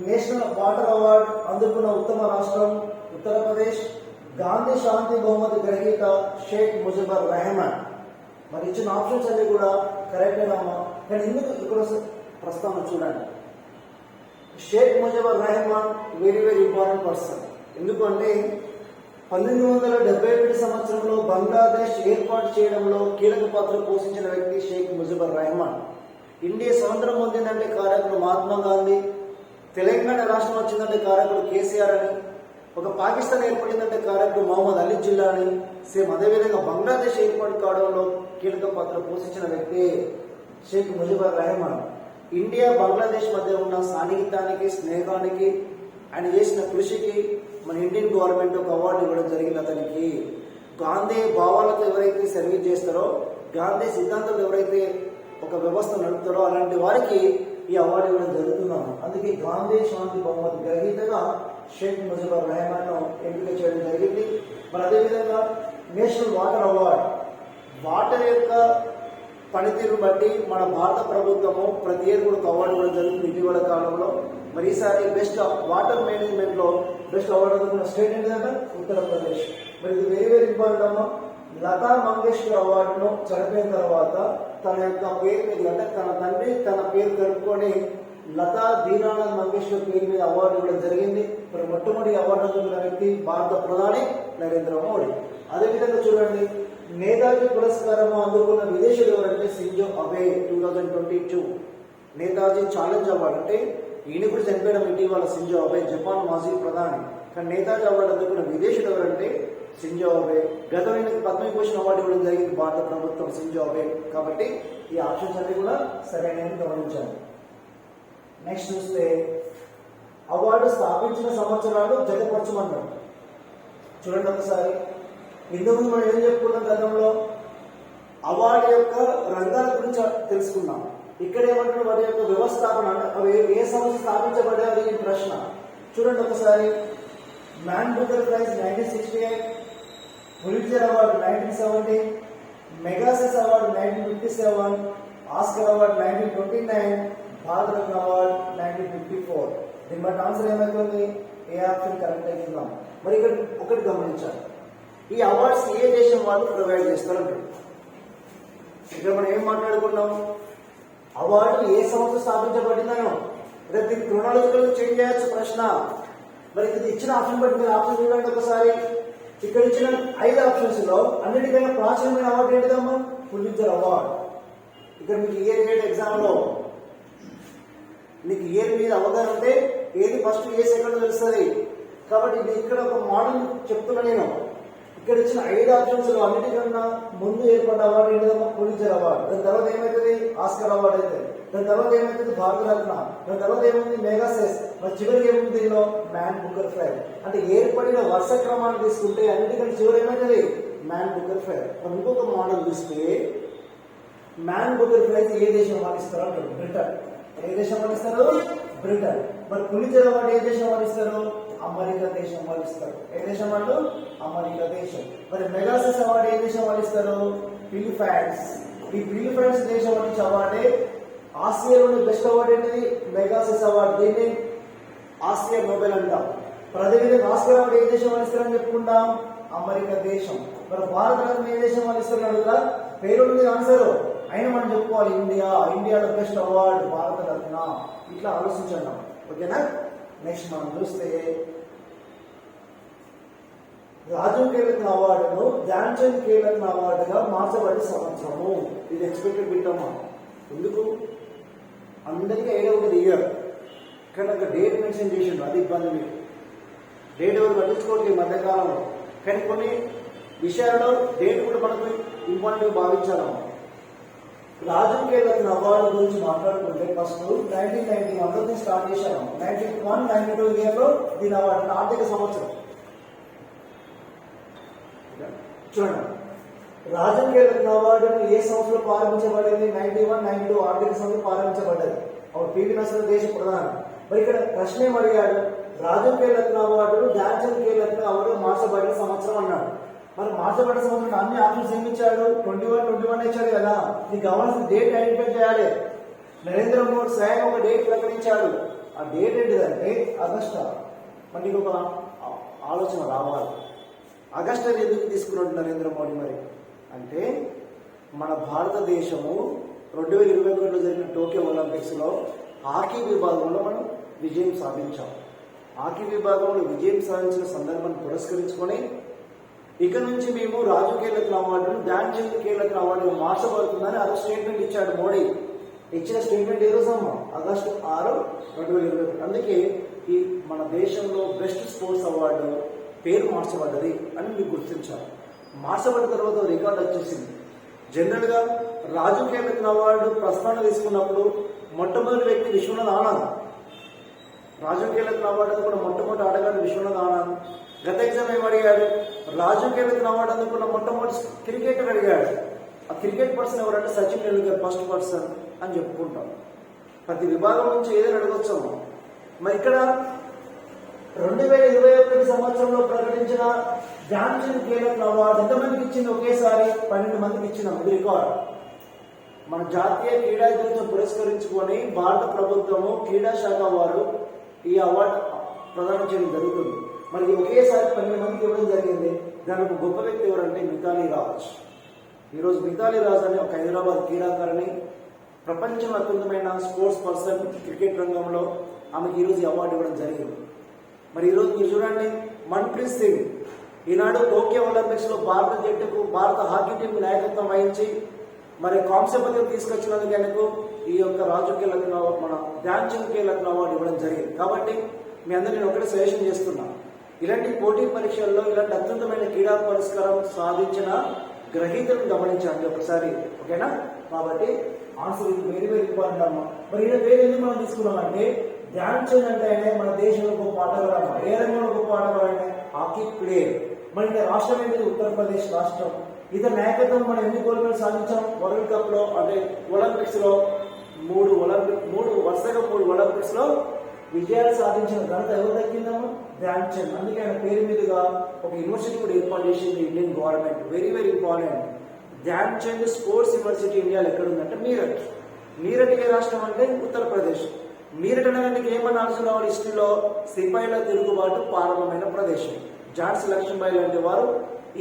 national water award అందుకున్న ఉత్తమ రాష్ట్రం ఉత్తరప్రదేశ్, గాంధీ శాంతి బహుమతి గ్రహీత షేక్ ముజిబుర్ రెహమాన్. మరి ఇచ్చిన ఆప్షన్స్ అన్ని కూడా కరెక్ట్ అయినామా? కానీ ఎందుకు ఇక్కడ ప్రస్తావన చూడండి. Sheikh Mujibur Rahman very very important person. ఎందుకంటే 1971 సంవత్సరంలో బంగ్లాదేశ్ ఏర్పాటు చేయడంలో కీలక పాత్ర పోషించిన వ్యక్తి షేక్ ముజిబుర్ రెహమాన్. ఇండియా స్వతంత్రం పొందిందంటే కారకుడు మహాత్మా గాంధీ, తెలంగాణ రాష్ట్రం వచ్చిందంటే కారకుడు కేసీఆర్ అని, ఒక పాకిస్తాన్ ఏర్పడిందంటే కారకుడు మహమ్మద్ అలీ జిల్లా అని, సేమ్ అదేవిధంగా బంగ్లాదేశ్ ఏర్పాటు కావడంలో కీలక పాత్ర పోషించిన వ్యక్తి షేక్ ముజిబుర్ రెహమాన్. ఇండియా బంగ్లాదేశ్ మధ్య ఉన్న సాన్నిహిత్యానికి, స్నేహానికి, ఆయన చేసిన కృషికి మన ఇండియన్ గవర్నమెంట్ ఒక అవార్డు ఇవ్వడం జరిగింది అతనికి. గాంధీ భావాలకు ఎవరైతే సర్వీస్ చేస్తారో, గాంధీ సిద్ధాంతాలు ఎవరైతే ఒక వ్యవస్థ నడుపుతారో అలాంటి వారికి ఈ అవార్డు ఇవ్వడం జరుగుతున్నాము. అందుకే గాంధీ శాంతి బహుమతి గ్రహీతగా షేక్ ముజిబుర్ రెహమాన్ ఎంపిక చేయడం జరిగింది. మరి అదేవిధంగా నేషనల్ వాటర్ అవార్డు, వాటర్ యొక్క పనితీరు బట్టి మన భారత ప్రభుత్వము ప్రతి ఏడు కూడా ఒక అవార్డు ఇవ్వడం జరుగుతుంది ఇటీవల కాలంలో. మరి ఈసారి బెస్ట్ వాటర్ మేనేజ్మెంట్ లో బెస్ట్ అవార్డు అందుకున్న స్టేట్ ఏంటంటే ఉత్తరప్రదేశ్. మరి ఇది వెరీ వెరీ ఇంపార్టెంట్ అమ్మా. లతా మంగేష్కర్ అవార్డును చనిపోయిన తర్వాత తన యొక్క పేరు మీద, అంటే తన తండ్రి తన పేరు కలుపుకొని లతా దీనానాథ్ మంగేష్కర్ పేరు మీద అవార్డు ఇవ్వడం జరిగింది. మరి మొట్టమొదటి అవార్డు అందుకున్న వ్యక్తి భారత ప్రధాని నరేంద్ర మోడీ. అదేవిధంగా చూడండి, నేతాజీ పురస్కారం అందుకున్న విదేశీయులు ఎవరంటే సింజో అబే 2022. నేతాజీ ఛాలెంజ్ అవార్డు, అంటే ఈయన కూడా చనిపోయడం ఇటీవల సింజో అబే, జపాన్ మాజీ ప్రధాని. కానీ నేతాజీ అవార్డు అందుకున్న విదేశీయులు ఎవరంటే సింజో అబే. గతంలో పద్మవిభూషణ్ అవార్డు ఇవ్వడం జరిగింది భారత ప్రభుత్వం సింజో అబే. కాబట్టి ఈ ఆప్షన్స్ అన్ని కూడా సరైనవి గమనించాలి. నెక్స్ట్ చూస్తే అవార్డు స్థాపించిన సంవత్సరాలు జతపరచమన్నారు. చూడండి ఒకసారి, ఇంతకుముందు మనం ఏం చెప్పుకున్నాం, గతంలో అవార్డు యొక్క రంగాల గురించి తెలుసుకున్నాం. ఇక్కడ ఏమంటారు, వారి యొక్క వ్యవస్థాపన, అవి ఏ సంస్థ స్థాపించబడ్డాయి అది ప్రశ్న. చూడండి ఒకసారి, Man Booker prize 1968, Pulitzer award 1970, Magsaysay award 1957, Oscar award 1929, Bharat Ratna award 1954. దీని బట్టి ఆన్సర్ ఏమవుతుంది, ఏ ఆప్షన్ కరెక్ట్ అవుతుందాం. మరి ఇక్కడ ఒకటి గమనించాలి, ఈ అవార్డ్స్ ఏ దేశం వాళ్ళు ప్రొవైడ్ చేస్తారంటారు. ఇక్కడ మనం ఏం మాట్లాడుకున్నాం, అవార్డు ఏ సంస్థ స్థాపించబడిందనో. రేపు దీనికి క్రోనాలజికల్ చేంజ్ చేయొచ్చు ప్రశ్న. మరి ఇది ఇచ్చిన ఆప్షన్ బట్టి మీరు ఆప్షన్ చూడండి ఒకసారి. ఇక్కడ ఇచ్చిన 5 ఆప్షన్స్ లో అన్నిటికైనా ప్రాచీనమైన అవార్డు ఏంటిదమ్మా, పులిట్జర్ అవార్డు. ఇక్కడ మీకు ఇయర్ గేట్ ఎగ్జామ్ లో మీకు ఇయర్ మీద అవగాహన ఉంటే ఏది ఫస్ట్ ఏ సెకండ్ తెలుస్తుంది. కాబట్టి ఇది ఇక్కడ ఒక మోడల్ చెప్తున్నా నేను. ఇక్కడ ఇచ్చిన 5 ఆప్షన్స్ లో అన్నిటికన్నా ముందు ఏర్పడ్డ అవార్డు ఏంటంటే పులిట్జర్ అవార్డు. దాని తర్వాత ఏమవుతుంది, ఆస్కర్ అవార్డు అయితే. దాని తర్వాత ఏమవుతుంది, భారతరత్న. దాని తర్వాత ఏముంది, మెగాసెస్. మరి చివరికి ఏముంది దీనిలో, మ్యాన్ బుకర్ ప్రైజ్. అంటే ఏర్పడిన వరుస క్రమాన్ని తీసుకుంటే అన్నిటికంటే చివరి ఏమవుతుంది, మ్యాన్ బుకర్ ప్రైజ్. మరి ఇంకొక మోడల్ చూస్తే మ్యాన్ బుకర్ ప్రైజ్ ఏ దేశం వాళ్ళు ఇస్తారు అంటారు, బ్రిటన్. ఏ దేశం వాళ్ళు ఇస్తారు, బ్రిటన్. మరి పులిట్జర్ అవార్డు ఏ దేశం వాళ్ళు ఇస్తారు, అమెరికా దేశం వాళ్ళు ఇస్తారు. ఏ దేశం వాళ్ళు, అమెరికా దేశం. మరి మెగాసెస్ అవార్డు ఏ దేశం వాళ్ళు ఇస్తారు, ఫిలిప్పైన్స్. ఈ ఫిలిప్పైన్స్ దేశం నుంచి అవార్డే ఆసియాలోని బెస్ట్ అవార్డు ఏంటిది, మెగాసెస్ అవార్డు. దీన్ని ఆసియా నోబెల్ అంటాం. మరి అదేవిధంగా ఆస్కర్ అవార్డు ఏ దేశం వాళ్ళు ఇస్తారని చెప్పుకుంటాం, అమెరికా దేశం. మరి భారతరత్న ఏ దేశం వాళ్ళు ఇస్తారని అడుగుతా, పేరు ఉంది ఆన్సర్ అయినా మనం చెప్పుకోవాలి ఇండియాలో బెస్ట్ అవార్డు భారతరత్న. ఇట్లా ఆలోచించండి, ఓకేనా. నెక్స్ట్ మనం చూస్తే రాజీవ్ ఖేల్రత్న అవార్డును ధ్యాన్ చంద్ ఖేల్రత్న అవార్డుగా మార్చబడి సంవత్సరము. ఇది ఎక్స్పెక్టెడ్ బిట్టమ్మా. ఎందుకు, అందరికీ 8వ ఇయర్, కానీ ఒక డేట్ మెన్షన్ చేసిండు, అది ఇబ్బంది. మీరు డేట్ ఎవరు పట్టించుకోవట్లేదు ఈ మధ్యకాలంలో. కానీ కొన్ని విషయాల్లో డేట్ కూడా మనకు ఇంపార్టెంట్ భావించాలమ్మా. రాజీవ్ ఖేల్రత్న అవార్డు గురించి మాట్లాడుకుంటే ఫస్ట్ 1991 స్టార్ట్ చేశాను. 91-92 ఇయర్ లో దీని అవార్డు ఆర్థిక సంవత్సరం. చూడండి, రాజీవ్ ఖేల్రత్న అవార్డును ఏ సంవత్సరంలో ప్రారంభించబడింది, 91-92 ఆర్థిక సంవత్సరం ప్రారంభించబడ్డది. అప్పుడు పివి నరసింహ దేశ ప్రధాని. మరి ఇక్కడ ప్రశ్న ఏం అడిగాడు, రాజీవ్ ఖేల్రత్న అవార్డును ధ్యాన్ చంద్ ఖేల్రత్న అవార్డు మార్చబడిన సంవత్సరం అన్నాడు. మరి మార్చబడిన సంవత్సరం అన్ని ఆప్షన్స్ ఏమి ఇచ్చాడు, 21 ఇచ్చాడు కదా. నీకు కావాల్సిన డేట్ ఐడెంటిఫై చేయాలి. నరేంద్ర మోడీ స్వయం ఒక డేట్ ప్రకటించాడు. ఆ డేట్ ఏంటిదంటే ఆగస్టు. మరి నీకు ఒక ఆలోచన రావాలి, ఆగస్టు ఎందుకు తీసుకున్నాడు నరేంద్ర మోడీ. మరి అంటే మన భారతదేశము 2021లో జరిగిన టోక్యో ఒలింపిక్స్ లో హాకీ విభాగంలో మనం విజయం సాధించాం. హాకీ విభాగంలో విజయం సాధించిన సందర్భాన్ని పురస్కరించుకొని ఇక నుంచి మేము రాజు ఖేల్రత్న అవార్డును ధ్యాన్ చంద్ ఖేల్రత్న అవార్డు మార్చబడుతుందని ఆ స్టేట్మెంట్ ఇచ్చాడు మోడీ. ఇచ్చిన స్టేట్మెంట్ ఏ రోజు అమ్మా? ఆగస్టు 6, 2021. అందుకే ఈ మన దేశంలో బెస్ట్ స్పోర్ట్స్ అవార్డు పేరు మార్చబడ్డది అని మీరు గుర్తించాలి. మార్చబడిన తర్వాత రికార్డు వచ్చేసింది. జనరల్గా రాజు ఖేల్రత్న అవార్డు ప్రస్తావన తీసుకున్నప్పుడు మొట్టమొదటి వ్యక్తి విశ్వనాథ్ ఆనంద్. రాజు ఖేల్రత్న అవార్డు అందుకున్న మొట్టమొదటి ఆటగాడు విశ్వనాథ్ ఆనంద్. గత ఎగ్జామ్ ఏం అడిగాడు? రాజు ఖేల్రత్న అవార్డు అందుకున్న మొట్టమొదటి క్రికెటర్ అడిగాడు. ఆ క్రికెట్ పర్సన్ ఎవరంటే సచిన్ టెండూల్కర్ ఫస్ట్ పర్సన్ అని చెప్పుకుంటాం. ప్రతి విభాగం నుంచి ఏదైనా అడగొచ్చాము. మరి ఇక్కడ 2021 సంవత్సరంలో ప్రకటించిన ధ్యాన్ చంద్ ఖేల్రత్న అవార్డు ఎంతమందికి ఇచ్చింది? ఒకేసారి 12 మందికి ఇచ్చిన ఇది రికార్డ్. మన జాతీయ క్రీడా దినోత్సవం పురస్కరించుకొని భారత ప్రభుత్వము క్రీడా శాఖ వారు ఈ అవార్డు ప్రదానం చేయడం జరుగుతుంది. మరి ఒకేసారి 12 మందికి ఇవ్వడం జరిగింది. దానికి గొప్ప వ్యక్తి ఎవరంటే మిథాలీ రాజ్. ఈరోజు మిథాలీ రాజ్ అనే ఒక హైదరాబాద్ క్రీడాకారిణి, ప్రపంచంలో అత్యున్నతమైన స్పోర్ట్స్ పర్సన్ క్రికెట్ రంగంలో ఆమెకి ఈరోజు అవార్డు ఇవ్వడం జరిగింది. మరి ఈరోజు మీరు చూడండి, మన్ప్రీత్ సింగ్ ఈనాడు టోక్యో ఒలింపిక్స్ లో భారత జట్టుకు భారత హాకీ టీం నాయకత్వం వహించి మరి కాంస్య పథకం తీసుకొచ్చినందుకు ఆయనకు ఈ యొక్క రాజు ఖేల్రత్న మన ధ్యాన్ చంద్ ఖేల్రత్న అవార్డు ఇవ్వడం జరిగింది. కాబట్టి మీ అందరూ నేను ఒకటే సజెషన్ చేస్తున్నాను, ఇలాంటి పోటీ పరీక్షల్లో ఇలాంటి అత్యున్నతమైన క్రీడా పురస్కారం సాధించిన గ్రహీతలను గమనించండి ఒకసారి, ఓకేనా? కాబట్టి ఆన్సర్ ఇది వెరీ వెరీ ఇంపార్టెంట్ అమ్మా. మరి ఈయన పేరు ఎందుకు మనం తీసుకున్నామంటే ధ్యాన్ చంద్ అంటే ఆయన మన దేశంలో గొప్ప ఆటగాడు అమ్మా. ఏ రంగంలో గొప్ప ఆటగాడు? Hockey player. మన ఇంకా రాష్ట్రం ఏంటి? ఉత్తరప్రదేశ్ రాష్ట్రం. ఇతని నాయకత్వం మనం ఎన్ని గోల్డ్ మెడల్స్ సాధించాం వరల్డ్ కప్ లో, అంటే ఒలింపిక్స్ లో మూడు వరుసగా 3 ఒలింపిక్స్ లో విజయాలు సాధించిన ఘనత ఎవరు దక్కిందమ్మా? ధ్యాన్ చంద్. అందుకే ఆయన పేరు మీదుగా ఒక యూనివర్సిటీ కూడా ఏర్పాటు చేసింది Indian government. Very very important. Dhyan Chand sports university ఇండియాలో ఎక్కడ ఉందంటే మీరట్. మీరట్ ఏ రాష్ట్రం అంటే ఉత్తరప్రదేశ్. మీరట్ అనడానికి ఏమని ఆలోచన హిస్టరీలో సిపాయిల తిరుగుబాటు ప్రారంభమైన ప్రదేశం. ఝాన్సీ లక్ష్మీబాయి లాంటి వారు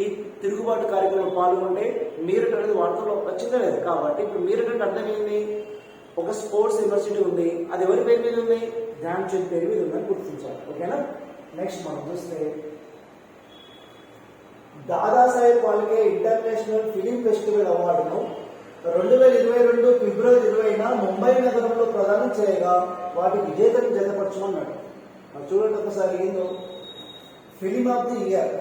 ఈ తిరుగుబాటు కార్యక్రమంలో పాల్గొంటే మీరట్ అనేది వార్తల్లో వచ్చిందే లేదు. కాబట్టి ఇప్పుడు మీరట్ అంటే అర్థం ఏంది? ఒక స్పోర్ట్స్ యూనివర్సిటీ ఉంది. అది ఎవరి పేరు మీద ఉంది? ధ్యాన్ చంద్ పేరు మీద ఉందని గుర్తించాలి, ఓకేనా? నెక్స్ట్ మనం చూస్తే Dadasaheb Phalke international film festival అవార్డును 2022 ఫిబ్రవరి 20న ముంబై నగరంలో ప్రదానం చేయగా వాటి విజేతను జతపరచమన్నాడు. చూడండి ఒకసారి ఏందో. Film of the year,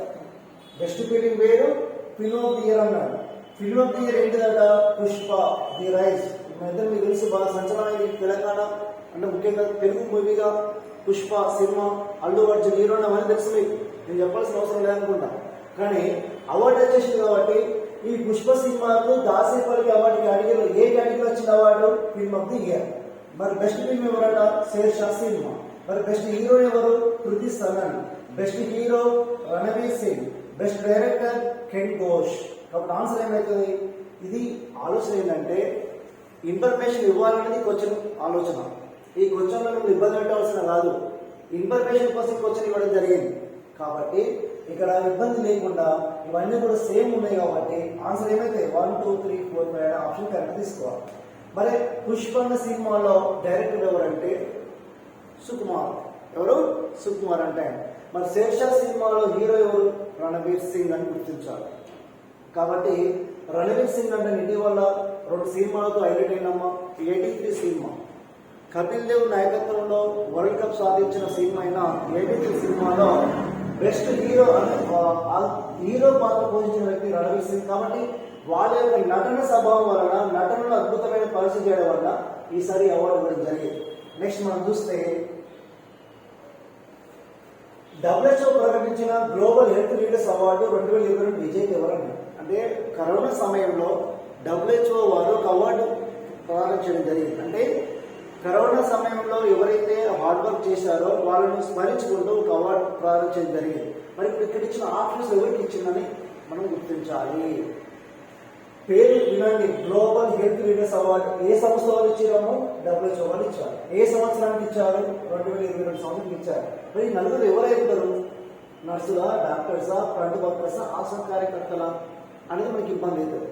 best film వేరు, ఫిల్మ్ ఆఫ్ ది ఇయర్ అన్నాడు. ఫిల్మ్ ఆఫ్ ది ఇయర్ ఏంటిదట? Pushpa the rise. మనందరూ మీకు తెలుసు, బాగా సంచలనం తెలంగాణ అంటే ముఖ్యంగా తెలుగు మూవీగా పుష్ప సినిమా, అల్లు అర్జున్ హీరో అని తెలుసు మీకు, నేను చెప్పాల్సిన అవసరం లేదనుకుంటా. కానీ అవార్డు వచ్చేసింది కాబట్టి ఈ పుష్ప సినిమాకు దాదాసాహెబ్ ఫాల్కే అవార్డు కేటగిరీలో ఏ కేటగిరీలో వచ్చిన award? Film of the year. మరి బెస్ట్ ఫిల్మ్ ఎవరట? షేర్షా సినిమా. మరి బెస్ట్ హీరో ఎవరు? Kriti Sanon. Best hero Ranveer Singh. Best director Ken Ghosh. కాబట్టి ఆన్సర్ ఏమవుతుంది? ఇది ఆలోచన ఏంటంటే ఇన్ఫర్మేషన్ ఇవ్వాలనేది క్వశ్చన్ ఆలోచన. ఈ క్వశ్చన్లో నువ్వు ఇబ్బంది పెట్టవలసిన కాదు, ఇన్ఫర్మేషన్ కోసం క్వశ్చన్ ఇవ్వడం జరిగింది. కాబట్టి ఇక్కడ ఇబ్బంది లేకుండా ఇవన్నీ కూడా సేమ్ ఉన్నాయి కాబట్టి ఆన్సర్ ఏమైతే 1, 2, 3, 4, 5 ఆప్షన్ కరెక్ట్ తీసుకోవాలి. మరి పుష్పన్న సినిమాలో డైరెక్టర్ ఎవరంటే సుకుమార్. ఎవరు? సుకుమార్ అంటే. మరి షేర్షా సినిమాలో హీరో ఎవరు? రణవీర్ సింగ్ అని గుర్తించాలి. కాబట్టి రణవీర్ సింగ్ అంటే ఇటీవల 2 సినిమాలతో హైలైట్ అయినమ్మా. 83 సినిమా, కపిల్ దేవ్ నాయకత్వంలో వరల్డ్ కప్ సాధించిన సినిమా అయిన 83 సినిమాలో బెస్ట్ హీరో హీరో పాత్ర పోషించిన వ్యక్తి రణవీర్ సింగ్. కాబట్టి వాళ్ళ యొక్క నటన స్వభావం వలన, నటనలో అద్భుతమైన పరిస్థితి చేయడం వల్ల ఈసారి అవార్డు ఇవ్వడం జరిగింది. నెక్స్ట్ మనం చూస్తే WHO ప్రకటించిన గ్లోబల్ హెల్త్ లీడర్స్ అవార్డు 2022 విజేత ఎవరండి అంటే కరోనా సమయంలో WHO వారు ఒక అవార్డు ప్రదానం చేయడం జరిగింది. అంటే కరోనా సమయంలో ఎవరైతే హార్డ్ వర్క్ చేశారో వాళ్ళను స్మరించుకుంటూ ఒక అవార్డు ప్రదానం చేయడం జరిగింది. మరి ఇప్పుడు ఇక్కడ ఇచ్చిన ఆప్షన్స్ ఎవరికి ఇచ్చిందని మనం గుర్తించాలి. పేరు వినండి, గ్లోబల్ హెల్త్ లీడర్స్ అవార్డు ఏ సంస్థ వాళ్ళు ఇచ్చారో? WHO వాళ్ళు ఇచ్చారు. ఏ సంవత్సరానికి ఇచ్చారు? 2022 సంవత్సరానికి ఇచ్చారు. మరి నలుగురు ఎవరైతారు? నర్సులా, డాక్టర్సా, ఫ్రంట్ వర్కర్సా, ఆశా కార్యకర్తలా అనేది మనకి ఇబ్బంది అవుతుంది.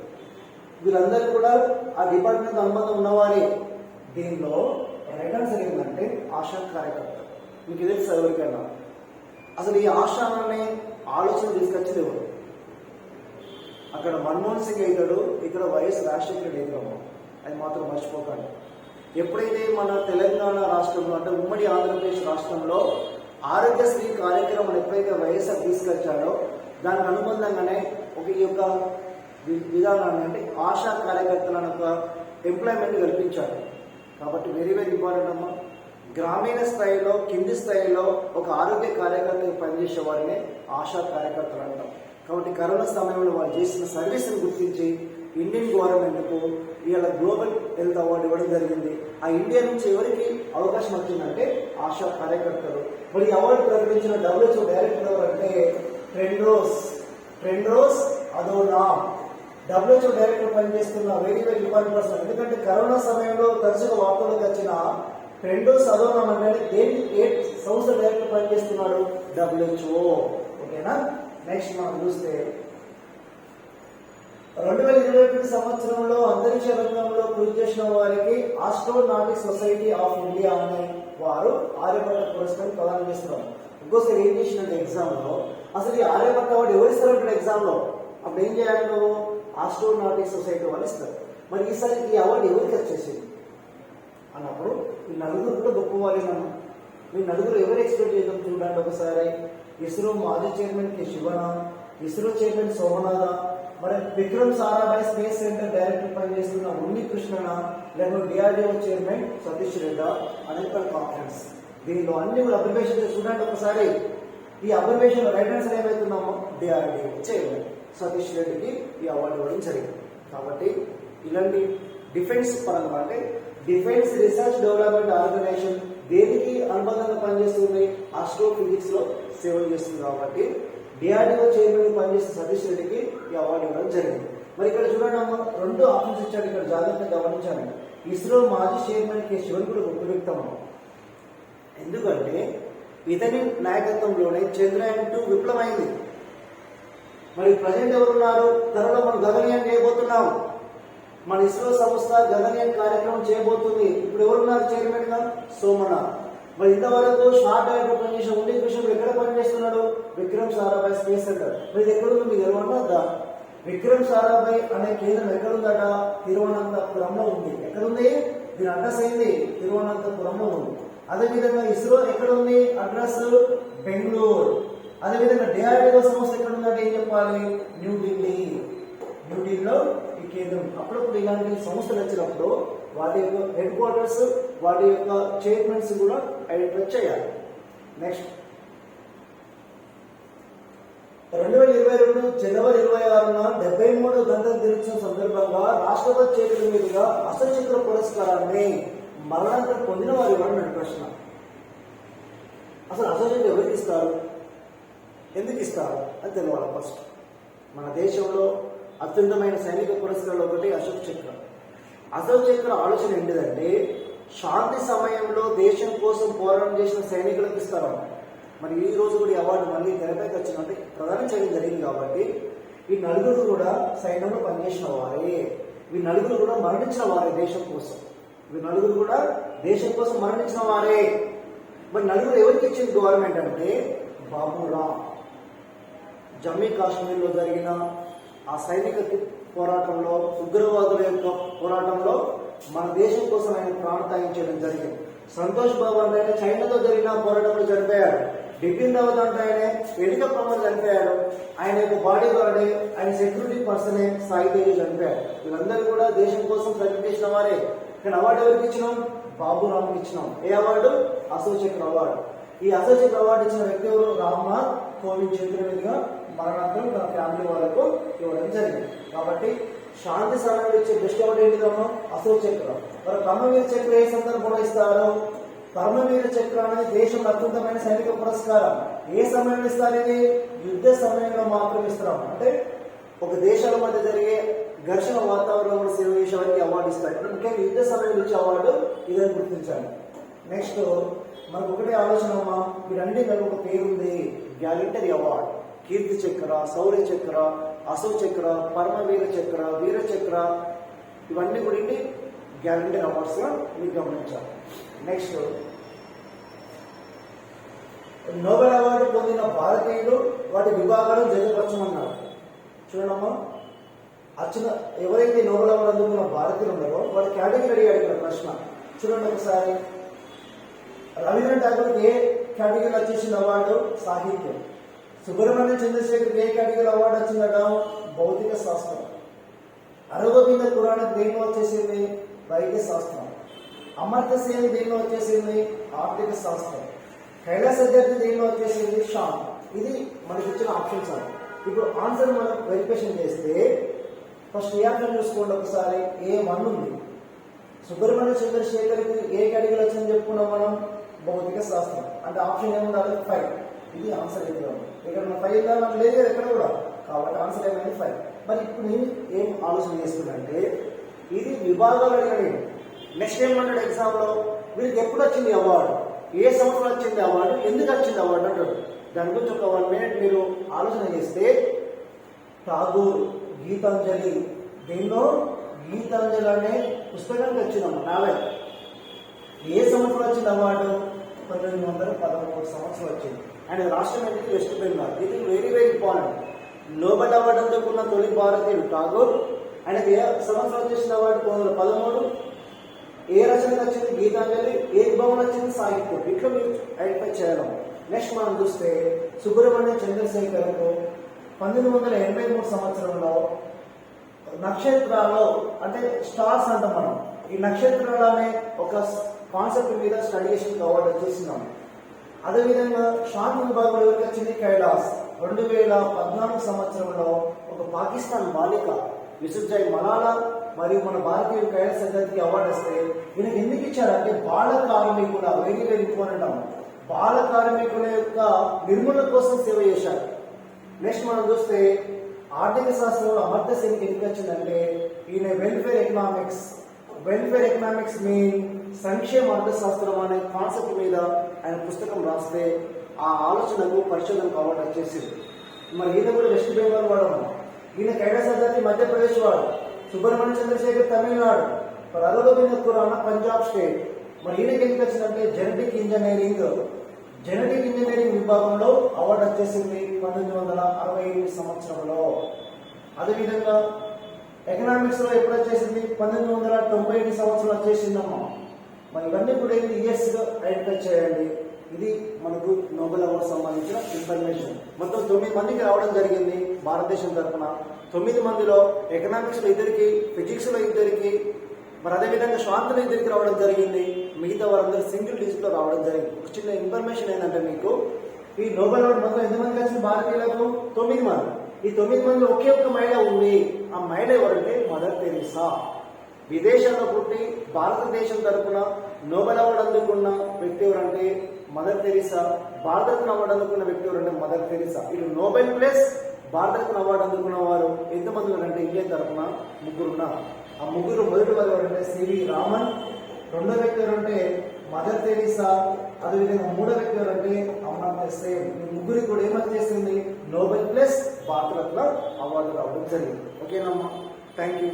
వీళ్ళందరూ కూడా ఆ డిపార్ట్మెంట్ అనుబంధం ఉన్నవారే. దీనిలో రైట్ ఆన్సర్ ఏంటంటే ఆశా కార్యకర్త. మీకు తెలుసు ఎవరికైనా అసలు ఈ ఆశా అనే ఆలోచన తీసుకొచ్చేది ఎవరు? అక్కడ మన్మోహన్ సింగ్ అవుతాడు, ఇక్కడ వైఎస్ రాజశేఖర రెడ్డి అవుతాము. అది మాత్రం మర్చిపోకండి. ఎప్పుడైతే మన తెలంగాణ రాష్ట్రంలో అంటే ఉమ్మడి ఆంధ్రప్రదేశ్ రాష్ట్రంలో ఆరోగ్యశ్రీ కార్యక్రమం ఎప్పుడైతే వైఎస్ఆర్ తీసుకొచ్చాడో దానికి అనుబంధంగానే ఈ యొక్క విధానాన్ని అంటే ఆశా కార్యకర్తలను ఒక ఎంప్లాయ్మెంట్ కల్పించాడు. కాబట్టి వెరీ వెరీ ఇంపార్టెంట్ అమ్మా. గ్రామీణ స్థాయిలో కింది స్థాయిలో ఒక ఆరోగ్య కార్యకర్తగా పనిచేసే వారిని ఆశా కార్యకర్తలు అంటాం. కాబట్టి కరోనా సమయంలో వాళ్ళు చేసిన సర్వీస్ని గుర్తించి ఇండియన్ గవర్నమెంట్కు ఇవాళ గ్లోబల్ హెల్త్ అవార్డు ఇవ్వడం జరిగింది. ఆ ఇండియా నుంచి ఎవరికి అవకాశం వచ్చిందంటే ఆశా కార్యకర్తలు. మరి అవార్డు ప్రకటించిన WHO డైరెక్టర్ ఎవరు అంటే టెడ్రోస్ అధనోమ్. WHO డైరెక్టర్ పనిచేస్తున్న వెరీ వెరీ ఇంపార్టెంట్ పర్సన్. ఎందుకంటే కరోనా సమయంలో తరచుగా వార్తలకు వచ్చిన టెడ్రోస్ అధనోమ్ అంటే ఏ సంస్థ డైరెక్టర్ పనిచేస్తున్నాడు? WHO. ఓకేనా? నెక్స్ట్ మనం చూస్తే 2022 సంవత్సరంలో అంతరిక్ష రంగంలో కృషి చేసిన వారికి ఆస్ట్రోనాటిక్ సొసైటీ ఆఫ్ ఇండియా అనే వారు ఆర్యభట్ట పురస్కారం ప్రదానం చేస్తున్నారు. ఇంకోసారి ఏం చేసినట్టు ఎగ్జామ్లో అసలు ఈ ఆర్యభట్ట అవార్డు ఎవరు ఇస్తారు? ఎగ్జామ్లో అప్పుడు ఏం చేయాలి? నువ్వు ఆస్ట్రోనాటిక్ సొసైటీ వాళ్ళు ఇస్తారు. మరి ఈసారి ఈ అవార్డు ఎవరికి వచ్చేసింది అన్నప్పుడు ఈ నలుగురు కూడా గొప్పవాలి. మనం మీ నలుగురు ఎవరు ఎక్స్పెక్ట్ చేద్దాం చూడండి ఒకసారి. ఇస్రో మాజీ chairman K Sivan, ISRO chairman Somanath, మరి Vikram Sarabhai space centre director పనిచేస్తున్న ఉన్ని కృష్ణన, లేకపోతే DRDO చైర్మన్ సతీష్ రెడ్డి అనేకల్ కాన్ఫరెన్స్. దీనిలో అన్ని కూడా అబ్జర్వేషన్ చూడండి ఒకసారి. ఈ అబ్జర్వేషన్ రైట్ ఆన్సర్ ఏమవుతున్నామో DRDO చైర్మన్ సతీష్ రెడ్డికి ఈ అవార్డు ఇవ్వడం జరిగింది. కాబట్టి ఇలాంటి డిఫెన్స్ పరంగా అంటే డిఫెన్స్ రీసెర్చ్ డెవలప్మెంట్ ఆర్గనైజేషన్ దేనికి అనుబంధంగా పనిచేస్తుంది? ఆస్ట్రోఫిజిక్స్ లో సేవలు చేస్తుంది. కాబట్టి DRDO చైర్మన్ పనిచేస్తున్న సతీష్ రెడ్డికి ఈ అవార్డు ఇవ్వడం జరిగింది. మరి ఇక్కడ చూడండి అమ్మ, 2 ఆప్షన్స్ ఇచ్చాడు. ఇక్కడ జాగ్రత్తగా గమనించాలి. ఇస్రో మాజీ చైర్మన్ కె శివన్ కూడా గొప్ప వ్యక్తి అమ్మ. ఎందుకంటే ఇతని నాయకత్వంలోనే చంద్రయాన్ 2 విఫలమైంది. మరి ప్రజెంట్ ఎవరున్నారు? త్వరలో మనం గగనయాన్ చేయబోతున్నాం. మన ఇస్రో సంస్థ గగనయాన్ కార్యక్రమం చేయబోతుంది. ఇప్పుడు ఎవరున్నారు చైర్మన్ గా? సోమనాథ్. మరి ఇంతవరకు షార్ట్ డైరెక్టర్ పనిచేసిన ఉండే విషయం ఎక్కడ పనిచేస్తున్నాడు? Vikram Sarabhai space centre. మరి ఇది ఎక్కడుంది? మీకు ఎవరన్నా విక్రమ్ సారాభాయ్ అనే కేంద్రం ఎక్కడుందట? తిరువనంతపురంలో ఉంది. ఎక్కడుంది? దీని అడ్రస్ అయింది తిరువనంతపురంలో ఉంది. అదేవిధంగా ఇస్రో ఎక్కడుంది? అడ్రస్ బెంగళూరు. అదేవిధంగా DRDO సంస్థ ఎక్కడుందంటే ఏం చెప్పాలి? న్యూఢిల్లీలో ఈ కేంద్రం. అప్పుడప్పుడు ఇలాంటి సంస్థలు వచ్చినప్పుడు వాటి యొక్క హెడ్ క్వార్టర్స్, వాటి యొక్క చైర్మన్స్ కూడా ఐడెంటిఫై చేయాలి. నెక్స్ట్ 2022 జనవరి 26న 73వ గణతంత్ర దినోత్సవం సందర్భంగా రాష్ట్రపతి చేతుల మీదుగా అశోచక్ర పురస్కారాన్ని మరణాంతరం పొందిన వారు ఎవరు? ప్రశ్న. అసలు అశోచక్ర ఎవరికి ఇస్తారు, ఎందుకు ఇస్తారు అని తెలియాలి. ఫస్ట్ మన దేశంలో అత్యున్నతమైన సైనిక పురస్కారాలు ఒకటి అశోక్ చక్ర. అశోక్ చక్ర ఆలోచన ఏంటిదంటే శాంతి సమయంలో దేశం కోసం పోరాటం చేసిన సైనికులకు ఇస్తారు. మరి ఈ రోజు కూడా ఈ అవార్డు మళ్ళీ తెరపైకి వచ్చినట్టు ప్రదానం చేయడం జరిగింది. కాబట్టి ఈ నలుగురు కూడా సైన్యంలో పనిచేసిన వారే, ఈ నలుగురు కూడా మరణించిన వారే దేశం కోసం. ఈ నలుగురు కూడా దేశం కోసం మరణించిన వారే. మరి నలుగురు ఎవరికి ఇచ్చింది గవర్నమెంట్ అంటే బాబురామ్. జమ్మూ కాశ్మీర్లో జరిగిన ఆ సైనిక పోరాటంలో, ఉగ్రవాదుల యొక్క పోరాటంలో మన దేశం కోసం ఆయన ప్రాణత్యాగం చేయడం జరిగింది. సంతోష్ బాబు అంటే ఆయన చైనాతో జరిగిన పోరాటంలో చనిపోయాడు. బిపిన్ రావత్ అంటే ఆయన హెలికాప్టర్ చనిపోయాడు. ఆయన యొక్క బాడీ గార్డ్, ఆయన సెక్యూరిటీ పర్సనే సాయి తేజ్ చనిపోయాడు. వీళ్ళందరూ కూడా దేశం కోసం సర్వీస్ చేసిన వారే. కానీ అవార్డు ఎవరికి ఇచ్చినాం? బాబురామ్కి ఇచ్చినాం. ఏ అవార్డు? అశోక్ చక్ర అవార్డు. ఈ అశోక్ చక్ర అవార్డు ఇచ్చిన వ్యక్తి ఎవరు? రామ్నాథ్ కోవింద్ చేతుల మీదుగా మరణాంతరం తన ఫ్యామిలీ వాళ్ళకు ఇవ్వడం జరిగింది. కాబట్టి శాంతి సమయంలో ఇచ్చే బెస్ట్ అవార్డు ఏంటిదమ్మా? అశోక్ చక్ర. మరి పరమవీర చక్ర ఏ సందర్భంలో ఇస్తారు? పరమవీర చక్ర అనేది దేశంలో అత్యున్నతమైన సైనిక పురస్కారం. ఏ సమయంలో ఇస్తారు? ఇది యుద్ధ సమయంలో మాత్రం ఇస్తారు. అంటే ఒక దేశాల మధ్య జరిగే ఘర్షణ వాతావరణంలో సేవ చేసే వారికి అవార్డు ఇస్తారు. ముఖ్యంగా యుద్ధ సమయంలో ఇచ్చే అవార్డు ఇదని గుర్తించాలి. నెక్స్ట్ మనకు ఒకటే ఆలోచన అమ్మా, వీరన్నిటికీ ఒక పేరుంది, గ్యాలంటరీ అవార్డు. కీర్తి చక్ర, శౌర్య చక్ర, అశోక్ చక్ర, పరమవీర చక్ర, వీర చక్ర, ఇవన్నీ కూడా ఇంటి గ్యాలంటరీ అవార్డ్స్ గా మీరు గమనించాలి. నెక్స్ట్ నోబెల్ అవార్డు పొందిన భారతీయులు వాటి విభాగాలను జతపరచమన్నారు. చూడమ్మా, ఎవరైతే నోబెల్ అవార్డు అందుకున్న భారతీయులు ఉన్నారో వాళ్ళ కేటగిరీ అడిగిన ప్రశ్న చూడండి ఒకసారి. రవీంద్రనాథ్ ఠాగూర్ ఏ కేటగిరీలో వచ్చేసిన అవార్డు? సాహిత్యం. సుబ్రహ్మణ్యం చంద్రశేఖర్ ఏ కేటగిరీలో అవార్డు వచ్చిందట? భౌతిక శాస్త్రం. అరగోవింద ఖురానా దేనిలో వచ్చేసింది? వైద్య శాస్త్రం. అమర్త్య సేన్ దేనిలో వచ్చేసింది? ఆర్థిక శాస్త్రం. కైలాస సత్యార్థి దేనిలో వచ్చేసింది? షాన్. ఇది మనకి ఇచ్చిన ఆప్షన్స్ అని. ఇప్పుడు ఆన్సర్ మనం వెరిఫికేషన్ చేస్తే ఫస్ట్ ఏ ఆప్షన్ చూసుకోండి ఒకసారి. A1 ఉంది. సుబ్రహ్మణ్య చంద్రశేఖర్కి ఏ కేటగిరీ వచ్చిందని చెప్పుకున్నాం మనం? భౌతిక శాస్త్రం. అంటే ఆప్షన్ ఏముండాలి? 5. ఇది ఆన్సర్ అయితే ఇక్కడ మన 5 మనకు లేదు కదా ఎక్కడ కూడా, కాబట్టి ఆన్సర్ ఏమైంది? 5. మరి ఇప్పుడు నేను ఏం ఆలోచన చేస్తున్నానంటే ఇది విభాగాలు అడిగాడు. నెక్స్ట్ ఏమన్నాడు ఎగ్జామ్లో? వీరికి ఎప్పుడు వచ్చింది అవార్డు, ఏ సంవత్సరం వచ్చింది అవార్డు, ఎందుకు వచ్చింది అవార్డు అంటాడు. దాని గురించి ఒక 1 మినిట్ మీరు ఆలోచన చేస్తే ఠాగూర్ గీతాంజలి దీనిలో గీతాంజలి అనే పుస్తకానికి వచ్చిందమ్మా నావెల్. ఏ సంవత్సరం వచ్చింది అవార్డు? 1913 సంవత్సరం వచ్చింది. అండ్ రాష్ట్రం ఏంటి? వెస్ట్ బెంగాల్. ఇది very very important. Nobel award అందుకున్న తొలి భారతీయుడు ఠాగూర్. ఆయనకి ఏ సంవత్సరం వచ్చేసిన అవార్డు? 1913. ఏ రచనకు వచ్చింది? గీతాంజలి. ఏ విభాగం వచ్చింది? సాహిత్యం. ఇట్లా మీరు ఐడెంటిఫై చేయడం. నెక్స్ట్ మనం చూస్తే సుబ్రహ్మణ్య చంద్రశేఖర్కు 1983 సంవత్సరంలో నక్షత్రాలు అంటే స్టార్స్ అంటాం మనం, ఈ నక్షత్రాలు అనే ఒక కాన్సెప్ట్ మీద స్టడీ చేసిన అవార్డు వచ్చేసినాం. అదేవిధంగా శాంతి విభాగంలో ఎవరికి వచ్చింది? కైలాస్. 2014 సంవత్సరంలో ఒక పాకిస్తాన్ బాలిక విసుజాయ్ మలాలా మరియు మన భారతీయుడు కైలాస్ సత్యార్థికి అవార్డు వస్తే ఈయనకి ఎందుకు ఇచ్చారంటే బాల కార్మికుల వెరీ వెరీ ఇంపార్టెంట్ బాల కార్మికుల యొక్క నిర్మూలన కోసం సేవ చేశారు. నెక్స్ట్ మనం చూస్తే ఆర్థిక శాస్త్రంలో అమర్త్య సేన్కి ఎందుకు వచ్చిందంటే ఈయన వెల్ఫేర్ ఎకనామిక్స్ మీన్ సంక్షేమ అర్థశాస్త్రం అనే కాన్సెప్ట్ మీద ఆయన పుస్తకం రాస్తే ఆ ఆలోచనకు పరిశోధనకు అవార్డు వచ్చేసింది. మరి ఈయన కూడా వెస్ట్ బెంగాల్ వాడము, ఈయన కైలాస సత్యార్థి మధ్యప్రదేశ్ వాడు, సుబ్రహ్మణ్య చంద్రశేఖర్ తమిళనాడు, అరగోవింద ఖురానా పంజాబ్ స్టేట్. మరి ఈయనకి ఎందుకు వచ్చిందంటే జెనెటిక్ ఇంజనీరింగ్ విభాగంలో అవార్డు వచ్చేసింది 1968 సంవత్సరంలో. అదేవిధంగా ఎకనామిక్స్ లో ఎప్పుడు వచ్చేసింది? 1991 సంవత్సరం వచ్చేసిందమ్మా. మరి ఇవన్నీ కూడా ఇయర్స్ గా ఐడెంటిఫై చేయండి. ఇది మనకు నోబెల్ అవార్డు సంబంధించిన ఇన్ఫర్మేషన్. మొత్తం 9 మందికి రావడం జరిగింది భారతదేశం తరఫున. 9 మందిలో ఎకనామిక్స్ లో 2కి, ఫిజిక్స్ లో 2కి, మరి అదేవిధంగా శాంతిలో 2కి రావడం జరిగింది. మిగతా వారందరూ సింగిల్ డిజిట్ లో రావడం జరిగింది. ఒక చిన్న ఇన్ఫర్మేషన్ ఏంటంటే మీకు ఈ నోబెల్ అవార్డు మొత్తం ఎంతమందికి వచ్చింది భారతీయులకు? 9 మంది. ఈ 9 మందిలో ఒకే ఒక్క మహిళ ఉంది. ఆ మహిళ ఎవరంటే మదర్ తెరీసా. విదేశాల్లో పుట్టి భారతదేశం తరఫున నోబెల్ అవార్డు అందుకున్న వ్యక్తి ఎవరంటే మదర్ తెరీసా. భారతరత్న అవార్డు అందుకున్న వ్యక్తి ఎవరంటే మదర్ తెరీసా. ఇటు నోబెల్ ప్లస్ భారతరత్న అవార్డు అందుకున్న వారు ఎంతమంది ఉన్నారంటే ఇండియా తరఫున 3 ఉన్నారు. ఆ 3 మొదటి వారు ఎవరంటే సివి రామన్, రెండో వ్యక్తి ఎవరంటే మదర్ తెరీసా, అదేవిధంగా మూడో వ్యక్తి ఎవరంటే అమర్త్య సేన్. ఈ 3 కూడా ఏమని చేసింది? నోబెల్ ప్లస్ భారతరత్న అవార్డు రావడం జరిగింది. ఓకేనమ్మా, థ్యాంక్ యూ.